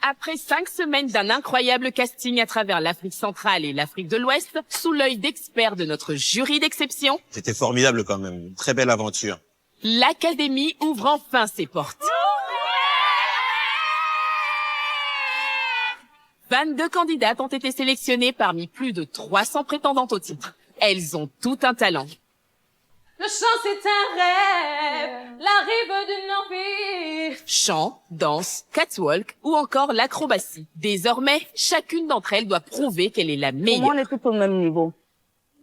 Après 5 semaines d'un incroyable casting à travers l'Afrique centrale et l'Afrique de l'Ouest, sous l'œil d'experts de notre jury d'exception, c'était formidable quand même, une très belle aventure. l'Académie ouvre enfin ses portes. 22 candidates ont été sélectionnées parmi plus de 300 prétendantes au titre. Elles ont tout un talent. Le chant, c'est un rêve, la rive d'un empire. Chant, danse, catwalk ou encore l'acrobatie. Désormais, chacune d'entre elles doit prouver qu'elle est la Pour meilleure. moi, on est tout au même niveau.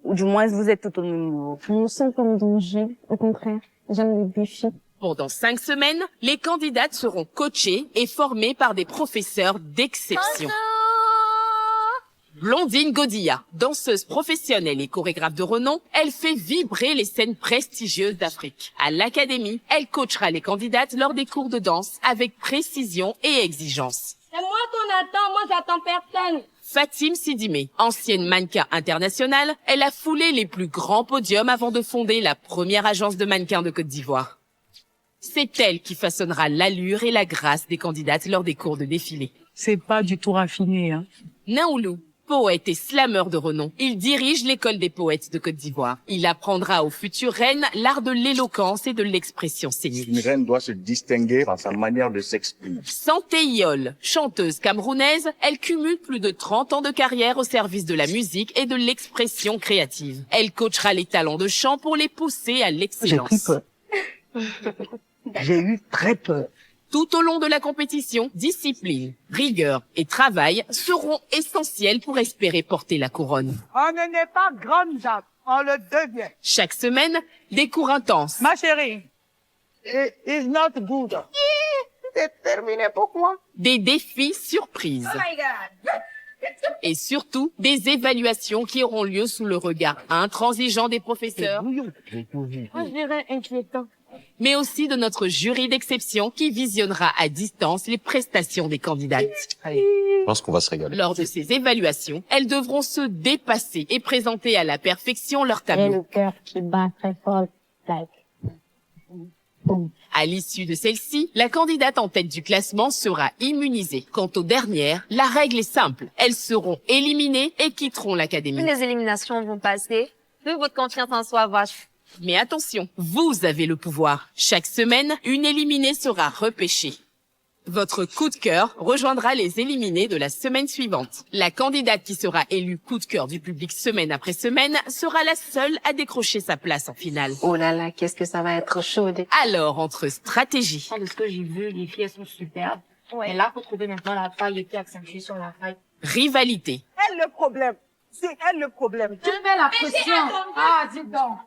Ou du moins, vous êtes tout au même niveau. Je me sens comme danger. Au contraire, j'aime les défis. Pendant 5 semaines, les candidates seront coachées et formées par des professeurs d'exception. Blondine Godilla, danseuse professionnelle et chorégraphe de renom, elle fait vibrer les scènes prestigieuses d'Afrique. À l'Académie, elle coachera les candidates lors des cours de danse avec précision et exigence. C'est moi qu'on attend, moi j'attends personne. Fatim Sidimé, ancienne mannequin internationale, elle a foulé les plus grands podiums avant de fonder la première agence de mannequins de Côte d'Ivoire. C'est elle qui façonnera l'allure et la grâce des candidates lors des cours de défilé. C'est pas du tout raffiné, hein. Naoulou, poète et slameur de renom, il dirige l'école des poètes de Côte d'Ivoire. Il apprendra aux futures reines l'art de l'éloquence et de l'expression scénique. Une reine doit se distinguer par sa manière de s'exprimer. Santé Iol, chanteuse camerounaise, elle cumule plus de 30 ans de carrière au service de la musique et de l'expression créative. Elle coachera les talents de chant pour les pousser à l'excellence. J'ai peur. J'ai eu très peur. Tout au long de la compétition, discipline, rigueur et travail seront essentiels pour espérer porter la couronne. On n'est pas grande dame, on le devient. Chaque semaine, des cours intenses, Ma chérie, it's not good. C'est terminé pour moi. des défis surprises et surtout des évaluations qui auront lieu sous le regard intransigeant des professeurs, Moi je dirais inquiétant. mais aussi de notre jury d'exception qui visionnera à distance les prestations des candidates. Je pense qu'on va se régaler. Lors de ces évaluations, elles devront se dépasser et présenter à la perfection leur J'ai tableau. le cœur qui bat très fort. Like. Boum. À l'issue de celle-ci, la candidate en tête du classement sera immunisée. Quant aux dernières, la règle est simple. Elles seront éliminées et quitteront l'académie. Les éliminations vont passer. Plus votre confiance en soi va. Mais attention, vous avez le pouvoir. Chaque semaine, une éliminée sera repêchée. Votre coup de cœur rejoindra les éliminés de la semaine suivante. La candidate qui sera élue coup de cœur du public semaine après semaine sera la seule à décrocher sa place en finale. Oh là là, qu'est-ce que ça va être chaud. Alors, entre stratégie, De ce que j'ai vu, les filles, elles sont superbes. Ouais. Mais là, faut trouver maintenant la faille qui est accentuée sur la faille. rivalité, Elle le problème. C'est elle le problème. Tu mets la pression. Ah, dis donc.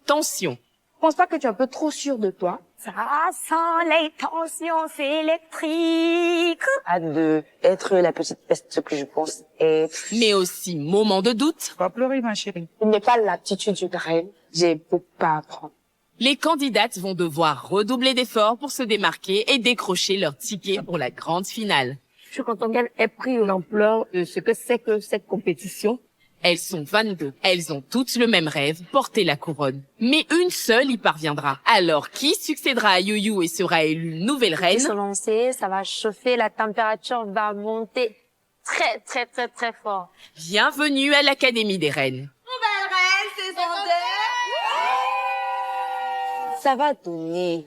tension, Je pense pas que tu es un peu trop sûr de toi. Ça sent les tensions électriques. Hâte de être la petite peste que je pense être. mais aussi moment de doute. Pas pleurer, ma chérie. Je n'ai pas l'aptitude d'une reine. J'ai beaucoup à apprendre. Les candidates vont devoir redoubler d'efforts pour se démarquer et décrocher leur ticket pour la grande finale. Je suis contente qu'elle ait pris l'ampleur de ce que c'est que cette compétition. Elles sont 22. Elles ont toutes le même rêve, porter la couronne. Mais une seule y parviendra. Alors, qui succédera à Youyou et sera élue nouvelle Se reine? lancer, ça va chauffer, la température va monter très très très très fort. Bienvenue à l'Académie des Reines. Ça va donner.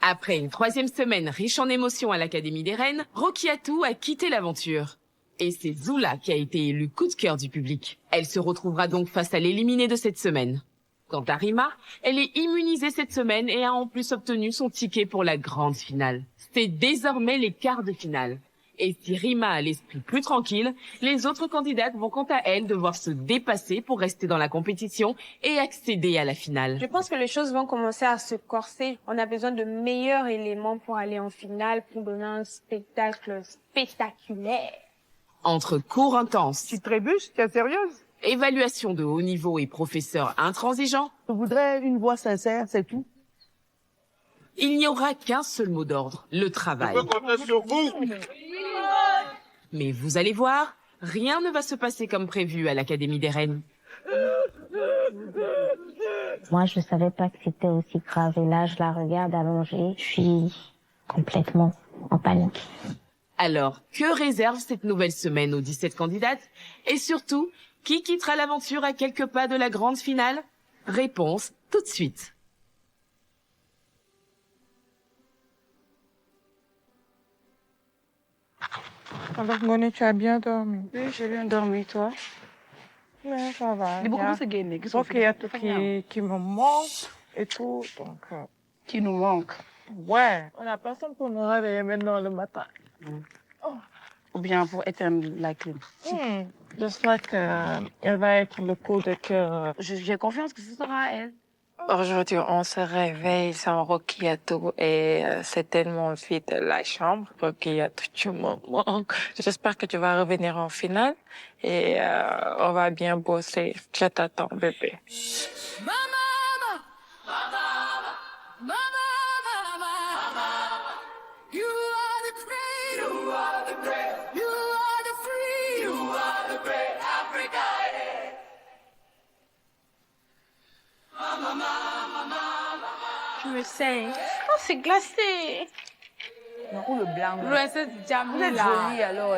Après une 3e semaine riche en émotions à l'Académie des Reines, Rokiatou a quitté l'aventure. Et c'est Zula qui a été élue coup de cœur du public. Elle se retrouvera donc face à l'éliminée de cette semaine. Quant à Rima, elle est immunisée cette semaine et a en plus obtenu son ticket pour la grande finale. C'est désormais les quarts de finale. Et si Rima a l'esprit plus tranquille, les autres candidates vont quant à elles devoir se dépasser pour rester dans la compétition et accéder à la finale. Je pense que les choses vont commencer à se corser. On a besoin de meilleurs éléments pour aller en finale, pour donner un spectacle spectaculaire. Entre cours intenses, Tu trébuches, tu es sérieuse? évaluation de haut niveau et professeurs intransigeants, Je voudrais une voix sincère, c'est tout. il n'y aura qu'un seul mot d'ordre, le travail. compter sur vous. Mais vous allez voir, rien ne va se passer comme prévu à l'Académie des Reines. Moi, je savais pas que c'était aussi grave. Et là, je la regarde allongée. Je suis complètement en panique. Alors, que réserve cette nouvelle semaine aux 17 candidates? Et surtout, qui quittera l'aventure à quelques pas de la grande finale? Réponse tout de suite. Alors, Ngoné, tu as bien dormi? Oui, j'ai bien dormi, toi. Ouais, ça va. Il y a beaucoup de choses gagnées. Sauf qu'il y a tout qui me manque et tout, donc... Qui nous manque. Ouais, on a personne pour nous réveiller maintenant le matin. Ou bien pour éteindre la clim. J'espère qu'elle va être le coup de cœur. J'ai confiance que ce sera elle. Aujourd'hui, on se réveille sans Rocchiato et c'est tellement vide la chambre. Rocchiato, tu me manques. J'espère que tu vas revenir en finale et on va bien bosser. Je t'attends, bébé. Je me sais. Oh, c'est glacé. Non, le blanc. Princesse Vous êtes Jamila. jolie, alors.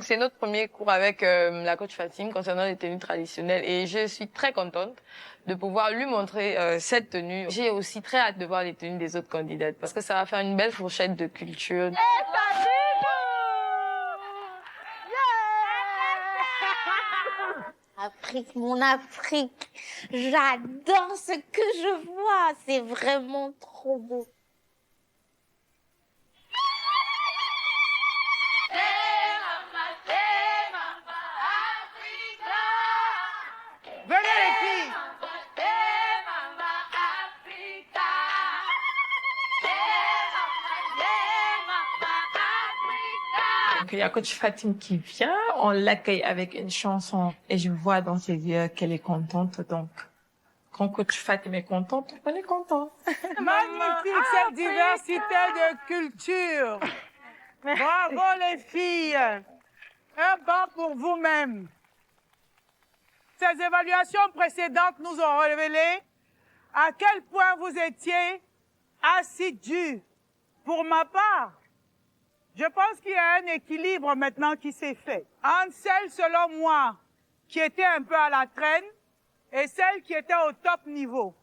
C'est notre premier cours avec la coach Fatine concernant les tenues traditionnelles et je suis très contente de pouvoir lui montrer cette tenue. J'ai aussi très hâte de voir les tenues des autres candidates parce que ça va faire une belle fourchette de culture. Afrique, mon Afrique, j'adore ce que je vois, c'est vraiment trop beau. Venez les filles! Donc, il y a coach Fatine qui vient, on l'accueille avec une chanson et je vois dans ses yeux qu'elle est contente. Donc, quand coach Fatine est contente, on est content. Magnifique cette diversité de culture. Bravo les filles. Un banc pour vous-même. Ces évaluations précédentes nous ont révélé à quel point vous étiez assidus. Pour ma part, je pense qu'il y a un équilibre maintenant qui s'est fait entre celles, selon moi, qui étaient un peu à la traîne et celles qui étaient au top niveau.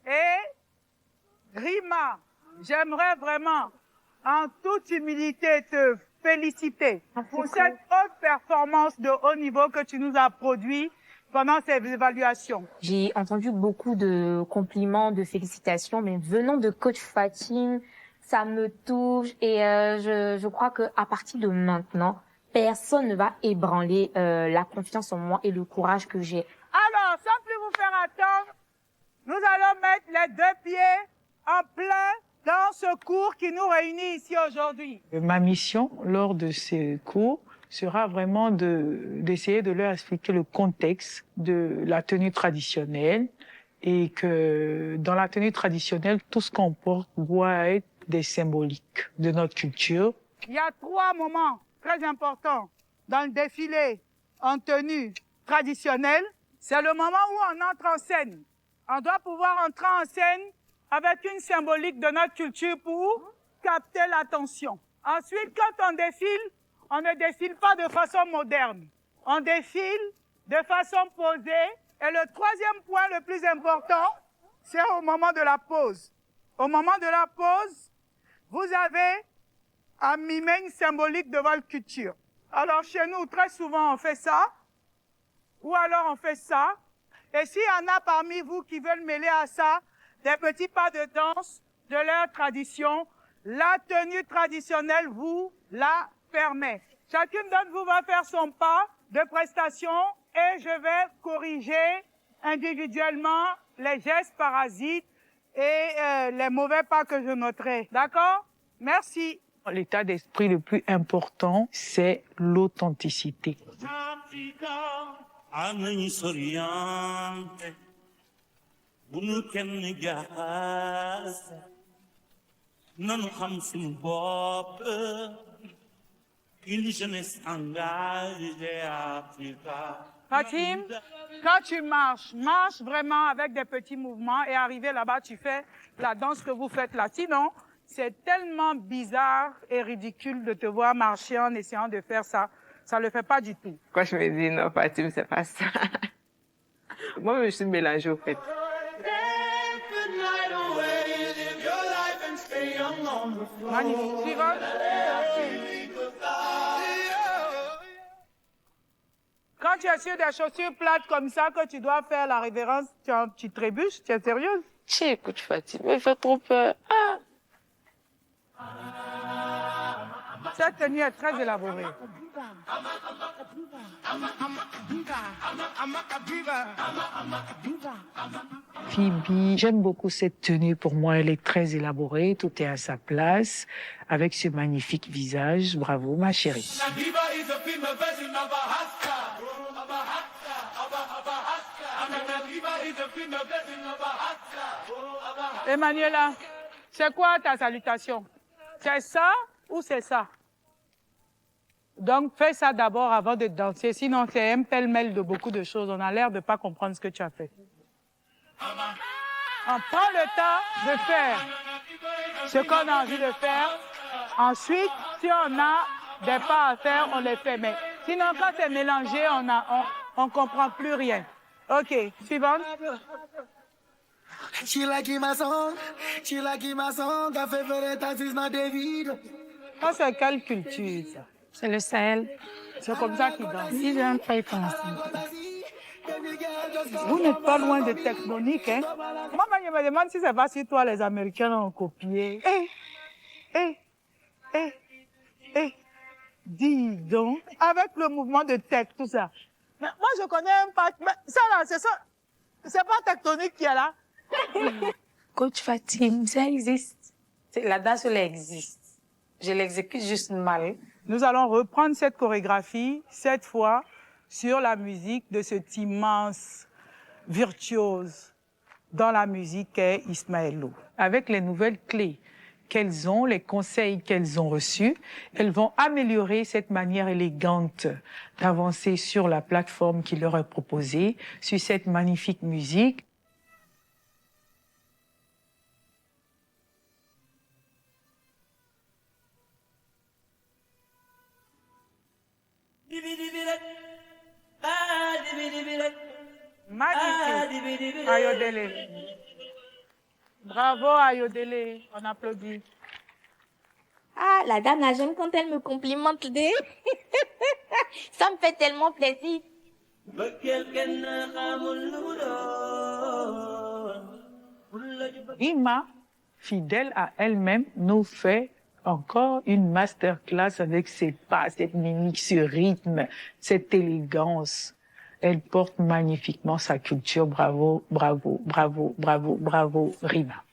Et Rima, j'aimerais vraiment, en toute humilité, te féliciter pour cette haute performance de haut niveau que tu nous as produit pendant ces évaluations. J'ai entendu beaucoup de compliments, de félicitations, mais venant de coach Fatine, ça me touche et je crois que à partir de maintenant, personne ne va ébranler la confiance en moi et le courage que j'ai. Alors, sans plus vous faire attendre, nous allons mettre les deux pieds en plein dans ce cours qui nous réunit ici aujourd'hui. Ma mission lors de ces cours sera vraiment d'essayer de leur expliquer le contexte de la tenue traditionnelle et que dans la tenue traditionnelle, tout ce qu'on porte doit être des symboliques de notre culture. Il y a 3 moments très importants dans le défilé en tenue traditionnelle. C'est le moment où on entre en scène. On doit pouvoir entrer en scène avec une symbolique de notre culture pour capter l'attention. Ensuite, quand on ne défile pas de façon moderne. On défile de façon posée. Et le troisième point le plus important, c'est au moment de la pause. Au moment de la pause, vous avez à mimer une symbolique de votre culture. Alors chez nous, très souvent, on fait ça. Ou alors on fait ça. Et s'il y en a parmi vous qui veulent mêler à ça des petits pas de danse de leur tradition, la tenue traditionnelle vous la permet. Chacune d'entre vous va faire son pas de prestation et je vais corriger individuellement les gestes parasites et les mauvais pas que je noterai. D'accord? Merci. L'état d'esprit le plus important, c'est l'authenticité. Une jeunesse engagée Africa. Fatim, quand tu marches, marche vraiment avec des petits mouvements et arrivé là-bas, tu fais la danse que vous faites là. Sinon, c'est tellement bizarre et ridicule de te voir marcher en essayant de faire ça. Ça le fait pas du tout. Quand je me dis non, Fatim, c'est pas ça. Moi, je me suis mélangée au fait. Magnifique. Suivant. Quand tu es sur des chaussures plates comme ça, que tu dois faire la révérence, tu trébuches, tu es sérieuse? Écoute, Fatim, il fait trop peur. Cette tenue est très élaborée. Phoebe, j'aime beaucoup cette tenue. Pour moi, elle est très élaborée. Tout est à sa place, avec ce magnifique visage. Bravo, ma chérie. Emmanuela, c'est quoi ta salutation? C'est ça ou c'est ça? Donc, fais ça d'abord avant de danser. Sinon, c'est un pêle-mêle de beaucoup de choses. On a l'air de pas comprendre ce que tu as fait. On prend le temps de faire ce qu'on a envie de faire. Ensuite, si on a des pas à faire, on les fait. Mais sinon, quand c'est mélangé, on comprend plus rien. OK, suivante. Ça, c'est quelle culture, ça? C'est le Sahel. C'est comme ça qu'ils dansent. Ils n'ont pas y penser. Vous n'êtes pas loin de Tectonique, hein? Moi, je me demande si c'est pas si toi, les Américains ont copié. Dis donc, avec le mouvement de tête, tout ça. Mais moi, je connais un pas. Mais ça, là, c'est ça. C'est pas Tectonique qui est là. Coach Fatim, ça existe. La danse, elle existe. Je l'exécute juste mal. Nous allons reprendre cette chorégraphie, cette fois, sur la musique de cet immense virtuose dans la musique qu'est Ismaël Lô. Avec les nouvelles clés qu'elles ont, les conseils qu'elles ont reçus, elles vont améliorer cette manière élégante d'avancer sur la plateforme qui leur est proposée, sur cette magnifique musique. Magnifique. Ayodele. Bravo, Ayodele. On applaudit. Ah, la dame, là, j'aime quand elle me complimente. Ça me fait tellement plaisir. Rima, fidèle à elle-même, nous fait encore une masterclass avec ses pas, cette mimique, ce rythme, cette élégance. Elle porte magnifiquement sa culture. Bravo, bravo, bravo, bravo, bravo, Rima.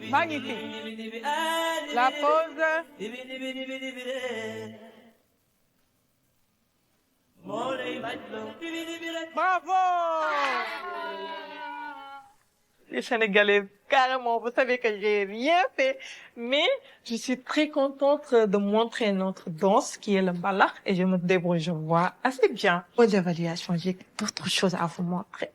Magnifique. La pause. Bravo! Les Sénégalais, carrément, vous savez que j'ai rien fait, mais je suis très contente de montrer notre danse qui est le mbala et je me débrouille, je vois assez bien. Aux évaluations, j'ai d'autres choses à vous montrer.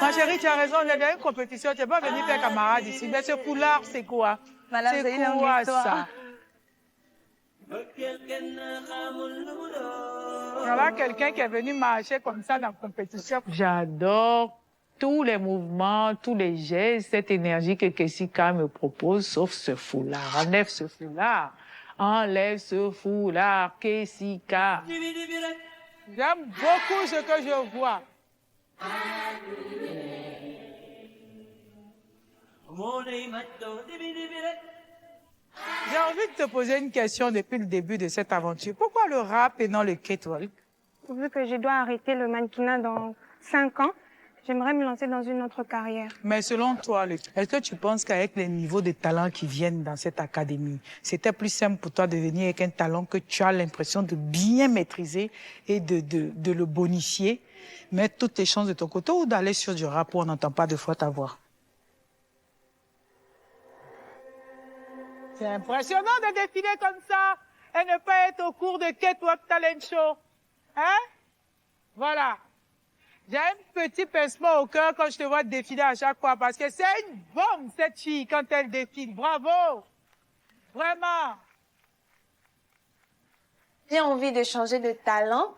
Ma chérie, tu as raison, il y a une compétition, tu n'es pas venu faire camarade ici. Mais ce foulard, c'est quoi? Madame, c'est une longue quoi histoire. ça? Voilà quelqu'un qui est venu marcher comme ça dans la compétition. J'adore tous les mouvements, tous les gestes, cette énergie que Kessika me propose, sauf ce foulard. Enlève ce foulard. Enlève ce foulard, Kessika. J'aime beaucoup ce que je vois. J'ai envie de te poser une question depuis le début de cette aventure. Pourquoi le rap et non le catwalk? Vu que je dois arrêter le mannequinat dans 5 ans, j'aimerais me lancer dans une autre carrière. Mais selon toi, est-ce que tu penses qu'avec les niveaux de talent qui viennent dans cette académie, c'était plus simple pour toi de venir avec un talent que tu as l'impression de bien maîtriser et de le bonifier, mettre toutes tes chances de ton côté, ou d'aller sur du rap où on n'entend pas de fois ta voix? C'est impressionnant de défiler comme ça et ne pas être au cours de Catwalk Talent Show. Hein? Voilà. J'ai un petit pincement au cœur quand je te vois défiler à chaque fois parce que c'est une bombe, cette fille, quand elle défile. Bravo! Vraiment. J'ai envie de changer de talent,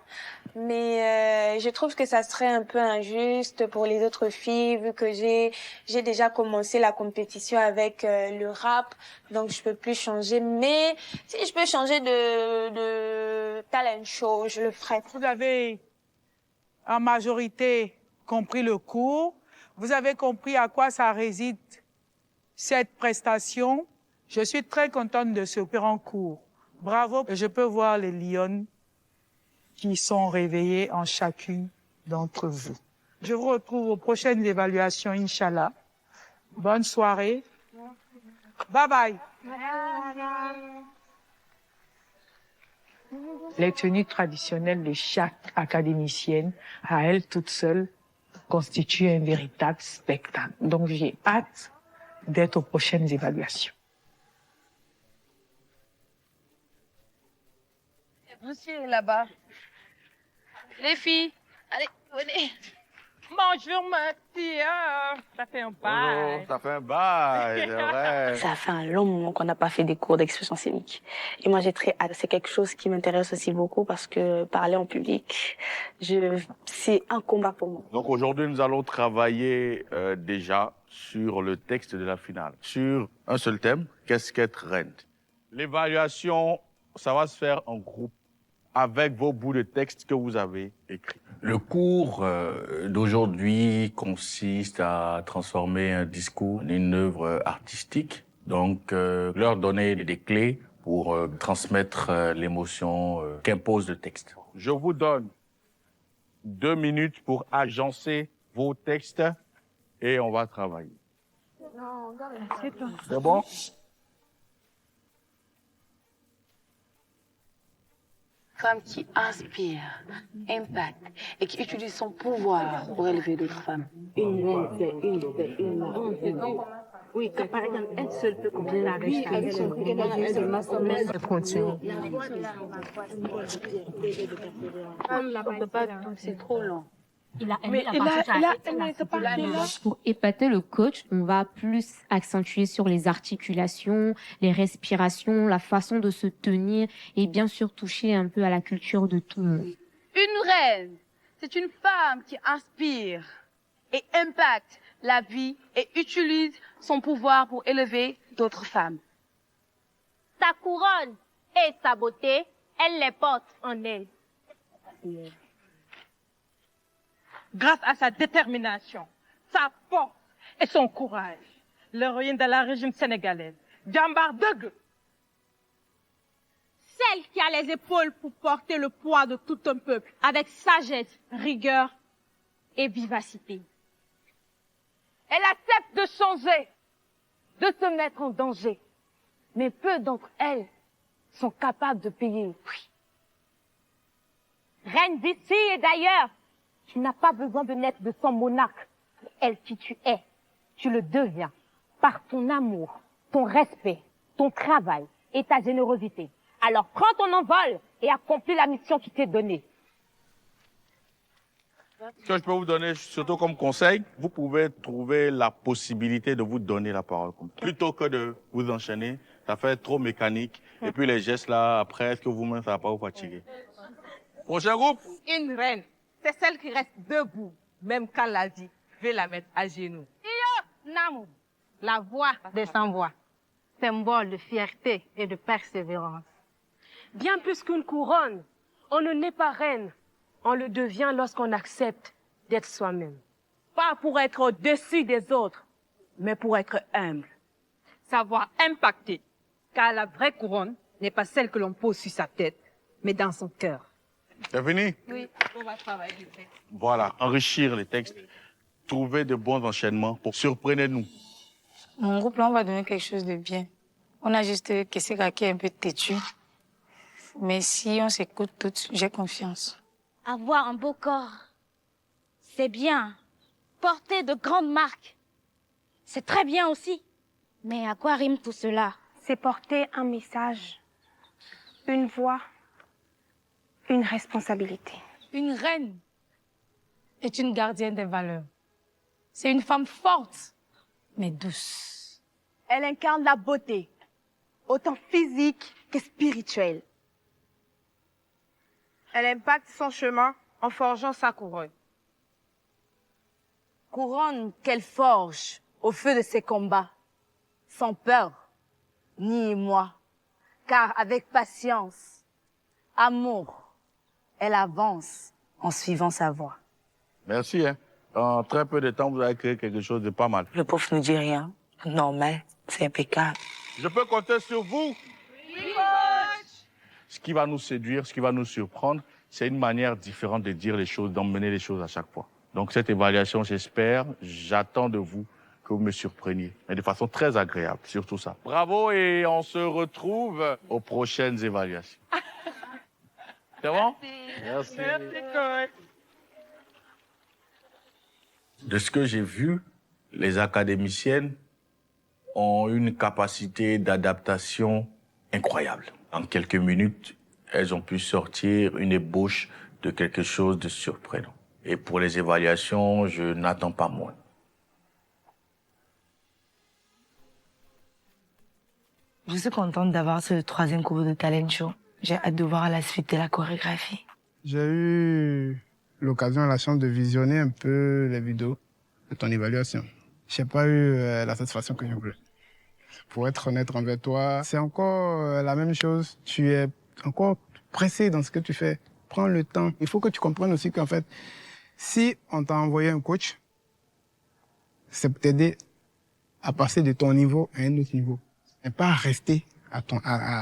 mais je trouve que ça serait un peu injuste pour les autres filles vu que j'ai déjà commencé la compétition avec le rap, donc je peux plus changer. Mais si je peux changer de talent show, je le ferai. Vous avez en majorité compris le cours. Vous avez compris à quoi ça réside cette prestation. Je suis très contente de ce grand cours. Bravo, je peux voir les lions qui sont réveillés en chacune d'entre vous. Je vous retrouve aux prochaines évaluations, Inch'Allah. Bonne soirée. Bye bye. Les tenues traditionnelles de chaque académicienne, à elle toute seule, constituent un véritable spectacle. Donc j'ai hâte d'être aux prochaines évaluations. Monsieur là-bas. Les filles, allez, venez. Bonjour, ma fille. Ça fait un bail. Ça fait un bail, c'est vrai. Ça fait un long moment qu'on n'a pas fait des cours d'expression scénique. Et moi, j'ai très hâte. C'est quelque chose qui m'intéresse aussi beaucoup parce que parler en public, c'est un combat pour moi. Donc aujourd'hui, nous allons travailler déjà sur le texte de la finale, sur un seul thème, qu'est-ce qu'être reine. L'évaluation, ça va se faire en groupe, avec vos bouts de texte que vous avez écrits. Le cours d'aujourd'hui consiste à transformer un discours en une œuvre artistique, donc leur donner des clés pour transmettre l'émotion qu'impose le texte. Je vous donne 2 minutes pour agencer vos textes et on va travailler. C'est bon? Femme qui inspire, impacte et qui utilise son pouvoir pour élever d'autres femmes. Une reine, c'est une reine. Oui, que par exemple, elle seule peut compter la riche avec son c'est trop long. Pour épater le coach, on va plus accentuer sur les articulations, les respirations, la façon de se tenir et bien sûr toucher un peu à la culture de tout le monde. Une reine, c'est une femme qui inspire et impacte la vie et utilise son pouvoir pour élever d'autres femmes. Sa couronne et sa beauté, elle les porte en elle. Grâce à sa détermination, sa force et son courage, l'héroïne de la régime sénégalaise, Jambar Deug. Celle qui a les épaules pour porter le poids de tout un peuple, avec sagesse, rigueur et vivacité. Elle accepte de changer, de se mettre en danger. Mais peu d'entre elles sont capables de payer le prix. Reine d'ici et d'ailleurs, tu n'as pas besoin de naître de son monarque. Elle qui tu es, tu le deviens par ton amour, ton respect, ton travail et ta générosité. Alors prends ton envol et accomplis la mission qui t'est donnée. Ce que je peux vous donner, surtout comme conseil, vous pouvez trouver la possibilité de vous donner la parole. Plutôt que de vous enchaîner, ça fait trop mécanique. Et puis les gestes là, après, est-ce que vous-même, ça va pas vous fatiguer? Prochain groupe. Une reine, c'est celle qui reste debout, même quand la vie veut la mettre à genoux. Iyo, Namu, la voix des sans-voix, symbole de fierté et de persévérance. Bien plus qu'une couronne, on ne naît pas reine, on le devient lorsqu'on accepte d'être soi-même. Pas pour être au-dessus des autres, mais pour être humble. Savoir impacter, car la vraie couronne n'est pas celle que l'on pose sur sa tête, mais dans son cœur. C'est fini? Oui, on va travailler le texte. Voilà, enrichir les textes, trouver de bons enchaînements pour surprenez-nous. Mon groupe, là, on va donner quelque chose de bien. On a juste Kessika qui est un peu têtu. Mais si on s'écoute toutes, j'ai confiance. Avoir un beau corps, c'est bien. Porter de grandes marques, c'est très bien aussi. Mais à quoi rime tout cela? C'est porter un message, une voix, une responsabilité. Une reine est une gardienne des valeurs. C'est une femme forte, mais douce. Elle incarne la beauté, autant physique que spirituelle. Elle impacte son chemin en forgeant sa couronne. Couronne qu'elle forge au feu de ses combats, sans peur, ni émoi, car avec patience, amour, elle avance en suivant sa voie. Merci, hein. En très peu de temps, vous avez créé quelque chose de pas mal. Le prof ne dit rien. Normal, c'est impeccable. Je peux compter sur vous? Oui, coach! Ce qui va nous séduire, ce qui va nous surprendre, c'est une manière différente de dire les choses, d'emmener les choses à chaque fois. Donc cette évaluation, j'espère, j'attends de vous que vous me surpreniez, mais de façon très agréable, surtout ça. Bravo et on se retrouve aux prochaines évaluations. C'est bon? Merci. Merci, coach. De ce que j'ai vu, les académiciennes ont une capacité d'adaptation incroyable. En quelques minutes, elles ont pu sortir une ébauche de quelque chose de surprenant. Et pour les évaluations, je n'attends pas moins. Je suis contente d'avoir ce 3e cours de talent show. J'ai hâte de voir la suite de la chorégraphie. J'ai eu l'occasion, la chance de visionner un peu les vidéos de ton évaluation. J'ai pas eu la satisfaction que je voulais. Pour être honnête envers toi, c'est encore la même chose. Tu es encore pressé dans ce que tu fais. Prends le temps. Il faut que tu comprennes aussi qu'en fait, si on t'a envoyé un coach, c'est pour t'aider à passer de ton niveau à un autre niveau. Et pas à rester à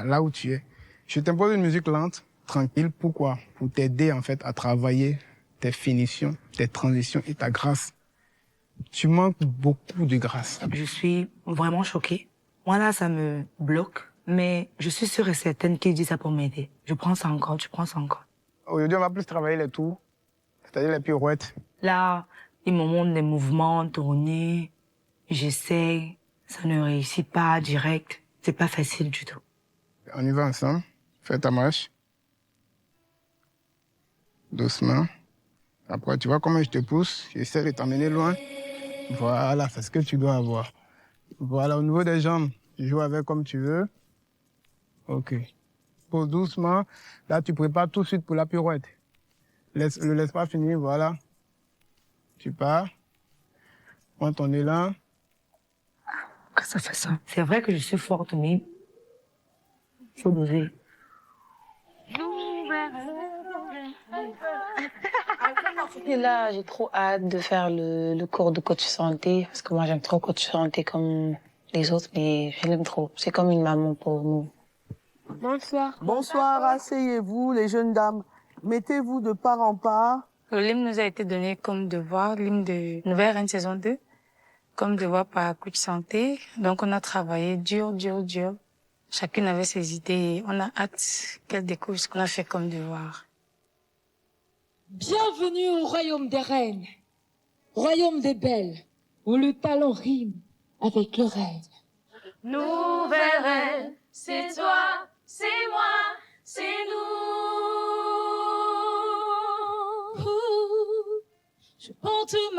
là où tu es. Je t'impose une musique lente, tranquille. Pourquoi? Pour t'aider en fait à travailler tes finitions, tes transitions et ta grâce. Tu manques beaucoup de grâce. Je suis vraiment choquée. Moi là, ça me bloque. Mais je suis sûre et certaine qu'il dit ça pour m'aider. Je prends ça encore, tu prends ça encore. Aujourd'hui, on va plus travailler les tours, c'est-à-dire les pirouettes. Là, il me montre des mouvements tournés. J'essaie. Ça ne réussit pas direct. C'est pas facile du tout. On y va ensemble. Fais ta marche. Doucement. Après, tu vois comment je te pousse. J'essaie de t'emmener loin. Voilà, c'est ce que tu dois avoir. Voilà, au niveau des jambes, tu joues avec comme tu veux. OK. Pose doucement. Là, tu prépares tout de suite pour la pirouette. Ne laisse pas finir, voilà. Tu pars. Prends ton élan. Pourquoi ça fait ça? C'est vrai que je suis forte, mais il faut doser. Et là, j'ai trop hâte de faire le cours de coach santé, parce que moi, j'aime trop coach santé comme les autres, mais je l'aime trop. C'est comme une maman pour nous. Bonsoir. Bonsoir, asseyez-vous, les jeunes dames. Mettez-vous de part en part. L'hymne nous a été donné comme devoir, l'hymne de Nouvelle Reine saison 2, comme devoir par coach santé. Donc, on a travaillé dur. Chacune avait ses idées. On a hâte qu'elle découvre ce qu'on a fait comme devoir. Bienvenue au royaume des reines, royaume des belles, où le talent rime avec le règne. Nouvelle reine, c'est toi, c'est moi, c'est nous.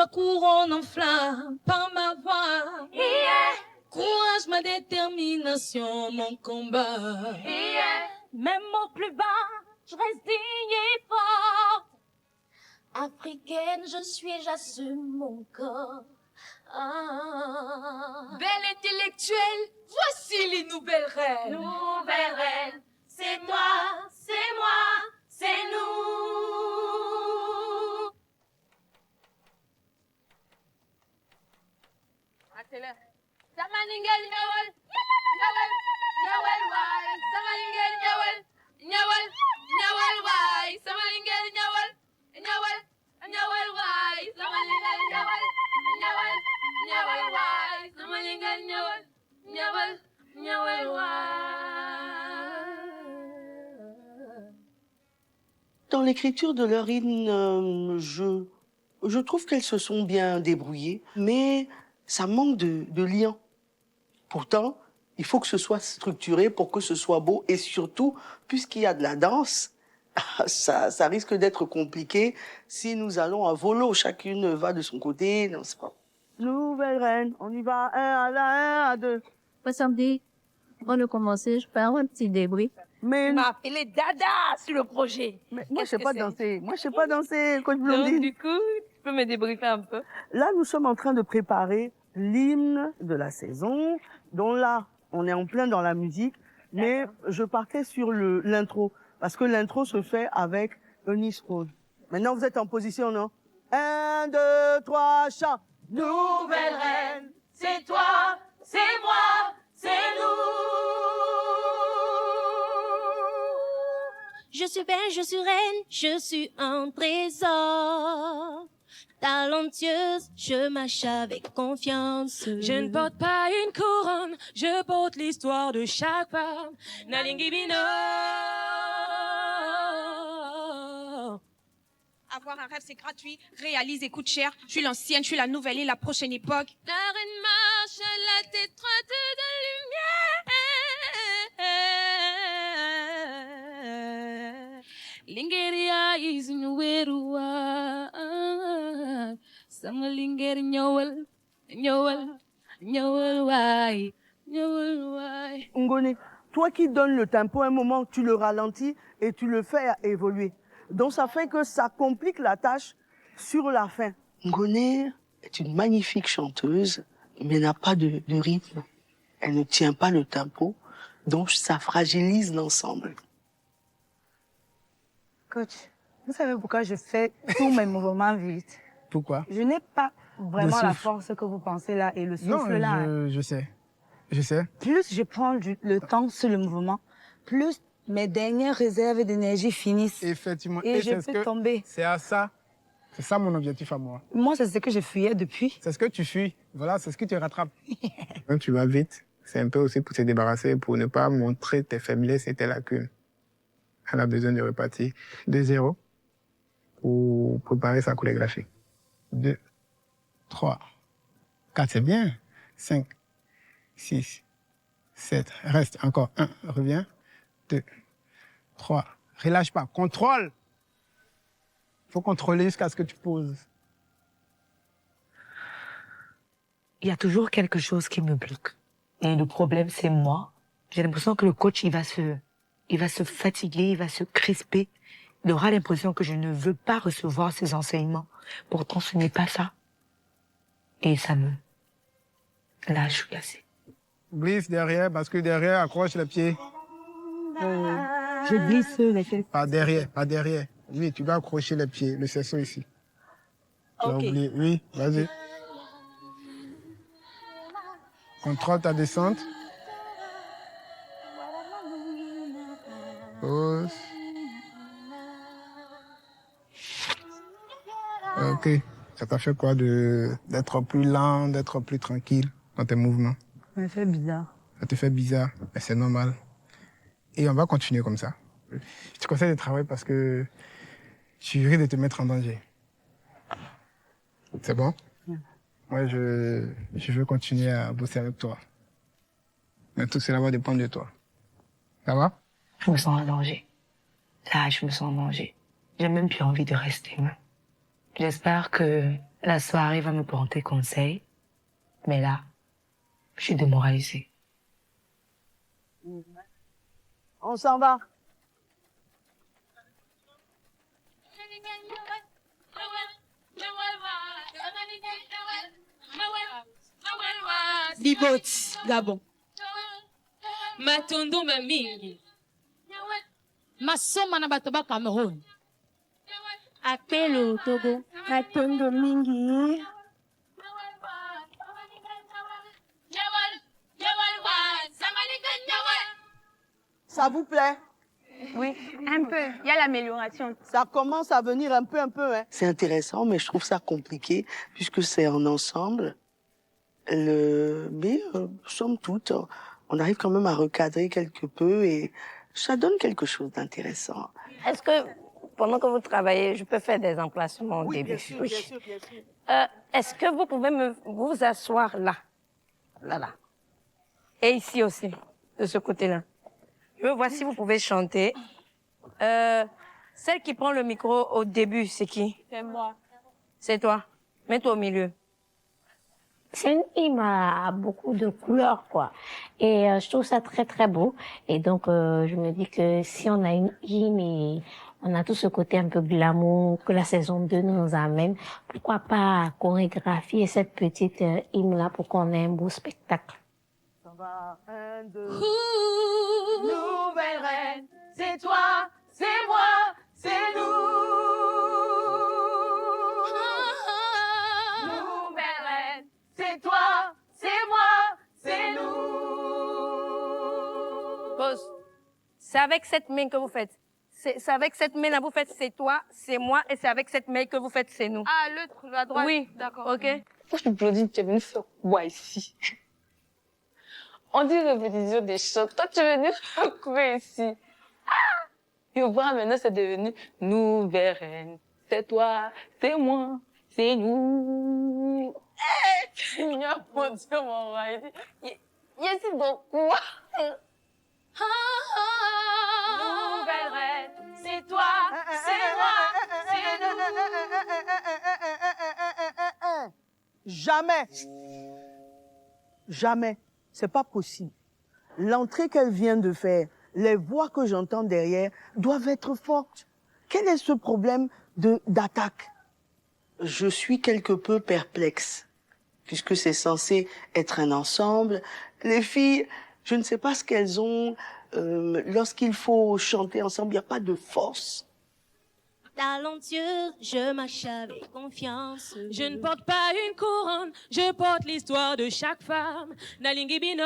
ma couronne en flamme par ma voix. Courage, ma détermination, mon combat. Même au plus bas, je reste digne et forte. Africaine, je suis, j'assume mon corps. Belle intellectuelle, voici les nouvelles reines. Nouvelle reine, c'est toi, c'est moi, c'est nous. Atele. Samaningel nyawal. Nyawal. Nyawal wai. Samaningel nyawal. Nyawal. Nyawal wai. Samaningel nyawal. Nyawal. Nyawal wai. Samaningel nyawal. Nyawal. Nyawal wai. Samaningel nyawal. Nyawal. Nyawal wai. Dans l'écriture de leur hymne, je trouve qu'elles se sont bien débrouillées, mais ça manque de lien. Pourtant, il faut que ce soit structuré pour que ce soit beau, et surtout, puisqu'il y a de la danse, ça risque d'être compliqué si nous allons à volo, chacune va de son côté, non, c'est pas. Nouvelle reine, on y va, un à deux. Ouais, samedi, avant de commencer, je fais un petit débris. Mais Tu m'as appelé Dada sur le projet. Mais moi, je sais pas danser. Moi, je sais pas danser, coach Blondine. Donc, du coup, tu peux me débriefer un peu? Là, nous sommes en train de préparer l'hymne de la saison. Donc là, on est en plein dans la musique. Mais je partais sur l'intro. Parce que l'intro se fait avec Eunice Rose. Maintenant, vous êtes en position, non? 1, 2, 3, chant. Nouvelle reine, c'est toi, c'est moi, c'est nous. Je suis belle, je suis reine, je suis un trésor. Talentueuse, je marche avec confiance. Je ne porte pas une couronne, je porte l'histoire de chaque femme. Nalingibino. Avoir un rêve, c'est gratuit. Réalise et coûte cher. Je suis l'ancienne, je suis la nouvelle et la prochaine époque. La reine marche à la tête droite de lumière. Lingeria is nuerua. Sama linger nyawal, nyawal, nyawal wai, nyawal wai. Ngone, toi qui donnes le tempo, à un moment, tu le ralentis et tu le fais évoluer. Donc ça fait que ça complique la tâche sur la fin. Ngone est une magnifique chanteuse, mais n'a pas de rythme. Elle ne tient pas le tempo, donc ça fragilise l'ensemble. Coach, vous savez pourquoi je fais tous mes mouvements vite? Pourquoi? Je n'ai pas vraiment Le la souffle. force que vous pensez là et le souffle Non, là. je sais. Je sais. Plus je prends le temps sur le mouvement, plus mes dernières réserves d'énergie finissent. Effectivement. Et je c'est ce peux que- tomber. C'est à ça. C'est ça mon objectif à moi. Moi, c'est ce que je fuyais depuis. C'est ce que tu fuis. Voilà, c'est ce que tu rattrapes. Quand tu vas vite, c'est un peu aussi pour se débarrasser, pour ne pas montrer tes faiblesses et tes lacunes. Elle a besoin de repartir de zéro pour préparer sa chorégraphie. 2, 3, 4, c'est bien. 5, 6, 7, reste encore. 1, reviens. 2, 3, relâche pas. Contrôle. Faut contrôler jusqu'à ce que tu poses. Il y a toujours quelque chose qui me bloque. Et le problème, c'est moi. J'ai l'impression que le coach, il va se fatiguer, il va se crisper. Il aura l'impression que je ne veux pas recevoir ses enseignements. Pourtant, ce n'est pas ça. Et ça me... Là, je suis lassée. Glisse derrière, parce que derrière, accroche les pieds. Je glisse les pieds. Pas derrière, pas derrière. Oui, tu dois accrocher les pieds, le cerceau ici. Tu as Ok. oublié. Oui, vas-y. Contrôle ta descente. Pause. Ok. Ça t'a fait quoi d'être plus lent, d'être plus tranquille dans tes mouvements? Ça me fait bizarre. Ça te fait bizarre, mais c'est normal. Et on va continuer comme ça. Je te conseille de travailler parce que tu risques de te mettre en danger. C'est bon? Moi, je veux continuer à bosser avec toi. Mais tout cela va dépendre de toi. Ça va? Je me sens en danger. Là, je me sens en danger. J'ai même plus envie de rester. Même. J'espère que la soirée va me porter conseil. Mais là, je suis démoralisée. On s'en va. Djibouti, Gabon. Matondo mingi. Masoma na bato ba Cameroun. Apelo Togo. Matondo mingi. Ça vous plaît? Oui, un peu. Il y a l'amélioration. Ça commence à venir un peu, hein. C'est intéressant, mais je trouve ça compliqué, puisque c'est en ensemble. Mais, somme toute, on arrive quand même à recadrer quelque peu et ça donne quelque chose d'intéressant. Est-ce que, pendant que vous travaillez, je peux faire des emplacements au début? Bien sûr, bien sûr, bien sûr. Est-ce que vous pouvez vous asseoir là? Là. Et ici aussi, de ce côté-là. Je veux voir si vous pouvez chanter. Celle qui prend le micro au début, c'est qui? C'est moi. C'est toi. Mets-toi au milieu. C'est une hymne à beaucoup de couleurs, quoi. Et je trouve ça très, très beau. Et donc, je me dis que si on a une hymne et on a tout ce côté un peu glamour que la saison 2 nous amène, pourquoi pas chorégraphier cette petite hymne-là pour qu'on ait un beau spectacle? Ça va, 1, 2. Nouvelle reine, c'est toi, c'est moi, c'est nous. Nouvelle reine, c'est toi, c'est moi, c'est nous. Pause. C'est avec cette main que vous faites. C'est avec cette main-là vous faites c'est toi, c'est moi, et c'est avec cette main que vous faites c'est nous. Ah, l'autre, la droite. Oui, D'accord. ok. Franchement, Claudine, tu es venue faire quoi ici? On dit répétition des choses. Toi, tu es venue faire quoi ici? Ah! Et voilà, maintenant, c'est devenu nouvelle reine. C'est toi, c'est moi, c'est nous. Eh, tu viens pour dire mon roi. Il y a si beaucoup. Nouvelle reine, c'est toi, c'est moi, c'est nous. Jamais. C'est pas possible. L'entrée qu'elle vient de faire, les voix que j'entends derrière doivent être fortes. Quel est ce problème d'attaque? Je suis quelque peu perplexe, puisque c'est censé être un ensemble. Les filles, je ne sais pas ce qu'elles ont. Lorsqu'il faut chanter ensemble, il n'y a pas de force. Talentueuse, je marche avec confiance. Je ne porte pas une couronne, je porte l'histoire de chaque femme. Nalingi Bino.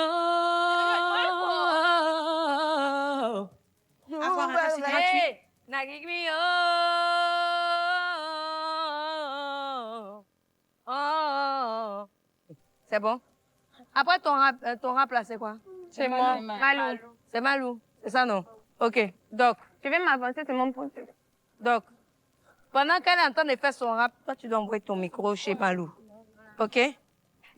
Avoir un c'est gratuit. Hey, Nagigmi, oh. C'est bon? Après ton rap là, c'est quoi? C'est moi. Malou. C'est Malou. C'est ça, non? Ok. Donc, Tu veux m'avancer, c'est mon point. donc, pendant qu'elle est en train de faire son rap, toi, tu dois envoyer ton micro chez Malou. Ok?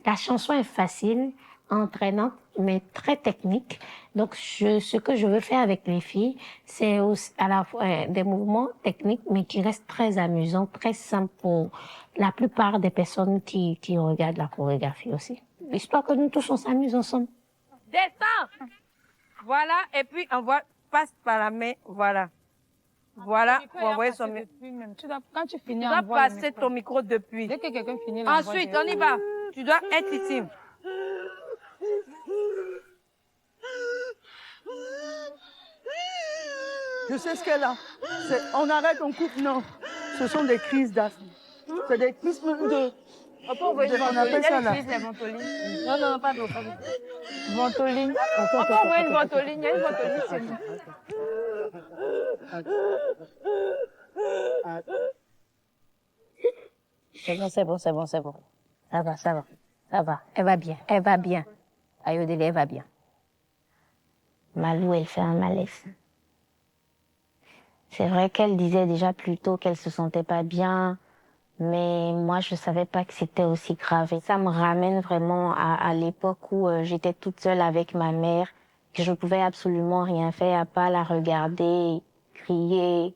La chanson est facile, entraînante, mais très technique. Donc, ce que je veux faire avec les filles, c'est à la fois des mouvements techniques, mais qui restent très amusants, très simples pour la plupart des personnes qui regardent la chorégraphie aussi. Histoire que nous tous, on s'amuse ensemble. Descends! Voilà, et puis passe par la main, voilà. Voilà, pour envoyer son micro. Quand tu finis, Tu dois envoie le passer micro. ton micro depuis. Dès que quelqu'un finit, Ensuite, on y va. Tu dois être ici. Je sais ce qu'elle a. On arrête, on coupe, non. Ce sont des crises d'asthme. C'est des crises de... On peut envoyer une on appelle ça là. ventoline. Non, pas d'eau. Ventoline. On peut envoyer une ventoline. Il y a une ventoline chez nous. C'est bon. Ça va. Elle va bien. Ayodele, elle va bien. Malou, elle fait un malaise. C'est vrai qu'elle disait déjà plus tôt qu'elle se sentait pas bien, mais moi, je savais pas que c'était aussi grave. Et ça me ramène vraiment à l'époque où j'étais toute seule avec ma mère, que je ne pouvais absolument rien faire à part la regarder, crier,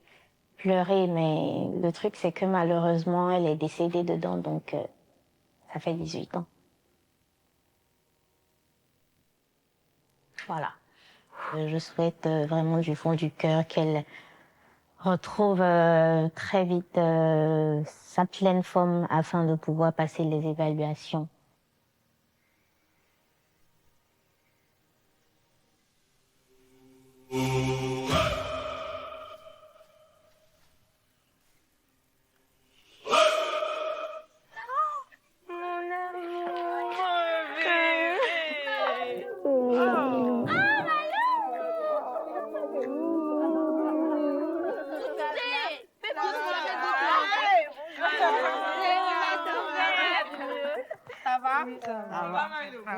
pleurer, mais le truc, c'est que malheureusement, elle est décédée dedans, donc ça fait 18 ans. Voilà. Je souhaite vraiment du fond du cœur qu'elle retrouve très vite sa pleine forme afin de pouvoir passer les évaluations. Ça va?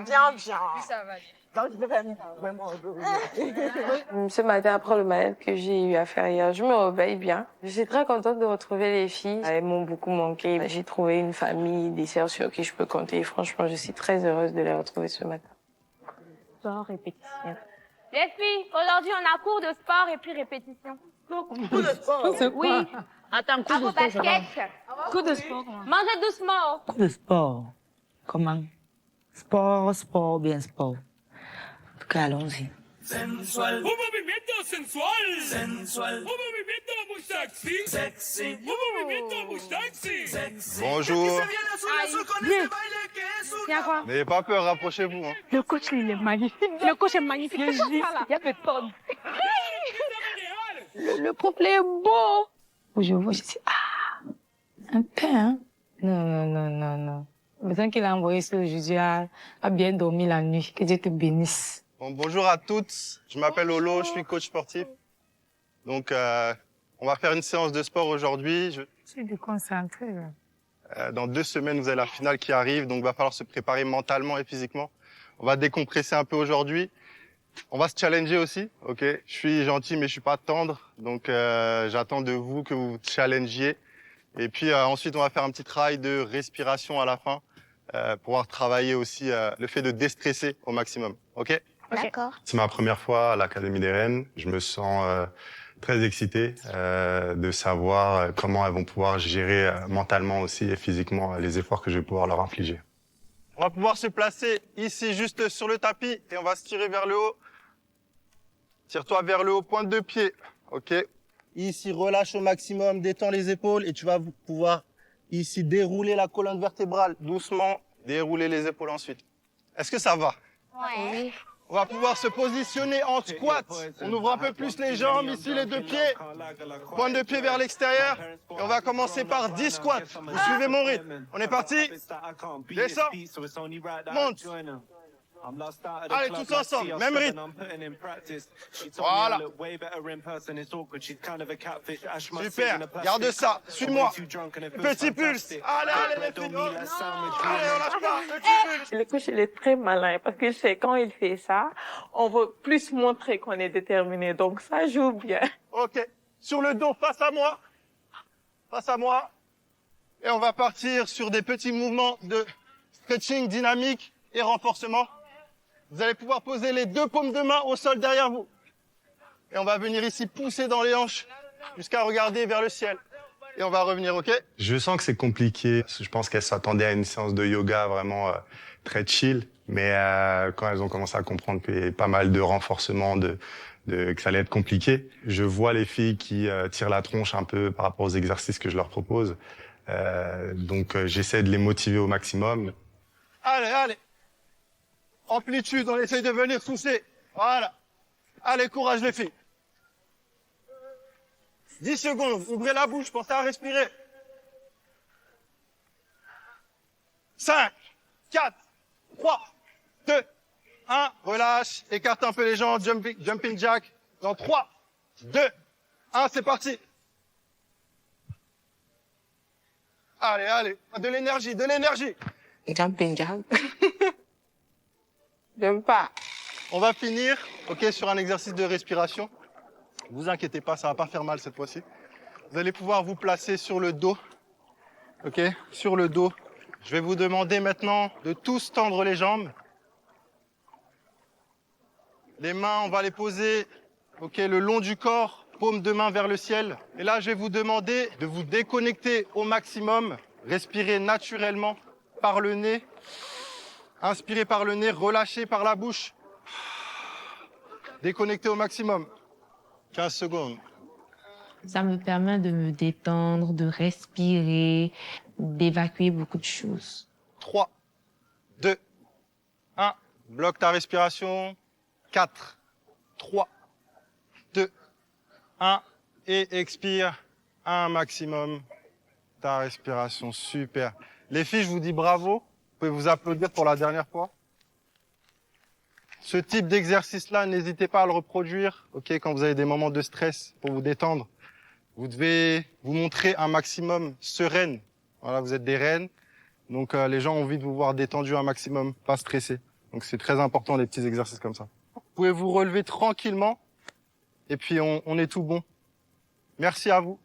Bien, bien. Ça va. Donc, je vais vraiment Ce matin, après le mal que j'ai eu à faire hier, je me réveille bien. Je suis très contente de retrouver les filles. Elles m'ont beaucoup manqué. J'ai trouvé une famille, des sœurs sur qui je peux compter. Franchement, je suis très heureuse de les retrouver ce matin. Sport, répétition. Les filles, aujourd'hui, on a cours de sport et puis répétition. Cours de sport? Oui. Attends, À vos baskets. Coup de sport. Mangez doucement. Coup de sport. Comment? Sport, bien sport. En tout cas, allons-y. Sensual. Un movimiento sensual. Sensual. Un movimiento muy sexy. Sexy. Un movimiento muy sexy. Sexy. Bonjour. Tiens quoi? N'ayez pas peur, rapprochez-vous. Hein. Le coach, il est magnifique. Le coach est magnifique. Il y a des tonnes. Le profil est beau. Je vois, je dis, un peu, hein? Non. Besoin qu'il a envoyé ce aujourd'hui a bien dormi la nuit. Que Dieu te bénisse. Bon, bonjour à toutes. Je m'appelle Olo, je suis coach sportif. Donc, on va faire une séance de sport aujourd'hui. Je suis déconcentrée, là. Dans 2 semaines, vous avez la finale qui arrive, donc il va falloir se préparer mentalement et physiquement. On va décompresser un peu aujourd'hui. On va se challenger aussi, ok? Je suis gentil, mais je suis pas tendre, donc j'attends de vous que vous vous challengiez. Et puis ensuite, on va faire un petit travail de respiration à la fin, pour pouvoir travailler aussi le fait de déstresser au maximum, ok? D'accord. C'est ma première fois à l'Académie des Reines. Je me sens très excité de savoir comment elles vont pouvoir gérer mentalement aussi et physiquement les efforts que je vais pouvoir leur infliger. On va pouvoir se placer ici, juste sur le tapis, et on va se tirer vers le haut. Tire-toi vers le haut, pointe de pied, ok? Ici, relâche au maximum, détends les épaules, et tu vas pouvoir ici dérouler la colonne vertébrale doucement, dérouler les épaules ensuite. Est-ce que ça va? Ouais. On va pouvoir se positionner en squat. On ouvre un peu plus les jambes, ici les 2 pieds. Pointe de pied vers l'extérieur. Et on va commencer par 10 squats. Vous suivez mon rythme. On est parti. Descends. Monte. Allez, tous ensemble, même rythme. Voilà. Super, garde ça, suis-moi. Petit pulse. Allez, les filles. Allez, on lâche pas, petit pulse. Le coach, il est très malin parce que c'est quand il fait ça, on veut plus montrer qu'on est déterminé. Donc ça joue bien. Ok, sur le dos, face à moi. Face à moi. Et on va partir sur des petits mouvements de stretching dynamique et renforcement. Vous allez pouvoir poser les 2 paumes de main au sol derrière vous. Et on va venir ici pousser dans les hanches jusqu'à regarder vers le ciel. Et on va revenir, ok? Je sens que c'est compliqué. Je pense qu'elles s'attendaient à une séance de yoga vraiment très chill. Mais quand elles ont commencé à comprendre qu'il y avait pas mal de renforcement, que ça allait être compliqué, je vois les filles qui tirent la tronche un peu par rapport aux exercices que je leur propose. Donc j'essaie de les motiver au maximum. Allez. Amplitude, on essaye de venir pousser. Voilà. Allez, courage les filles. 10 secondes, ouvrez la bouche, pensez à respirer. 5, 4, 3, 2, 1. Relâche, écarte un peu les jambes, jumping jack. Dans 3, 2, 1, c'est parti. Allez. De l'énergie. Jumping jack. J'aime pas. On va finir, ok, sur un exercice de respiration. Vous inquiétez pas, ça va pas faire mal cette fois-ci. Vous allez pouvoir vous placer sur le dos, ok, sur le dos. Je vais vous demander maintenant de tous tendre les jambes. Les mains, on va les poser, ok, le long du corps paume de main vers le ciel. Et là, je vais vous demander de vous déconnecter au maximum. Respirez naturellement par le nez. Inspirez par le nez, relâchez par la bouche. Déconnectez au maximum. 15 secondes. Ça me permet de me détendre, de respirer, d'évacuer beaucoup de choses. 3, 2, 1. Bloque ta respiration. 4, 3, 2, 1. Et expire un maximum ta respiration. Super. Les filles, je vous dis bravo. Vous pouvez vous applaudir pour la dernière fois. Ce type d'exercice-là, n'hésitez pas à le reproduire. Ok, quand vous avez des moments de stress pour vous détendre, vous devez vous montrer un maximum sereine. Voilà, vous êtes des reines. Donc, les gens ont envie de vous voir détendu un maximum, pas stressé. Donc, c'est très important, les petits exercices comme ça. Vous pouvez vous relever tranquillement. Et puis, on est tout bon. Merci à vous.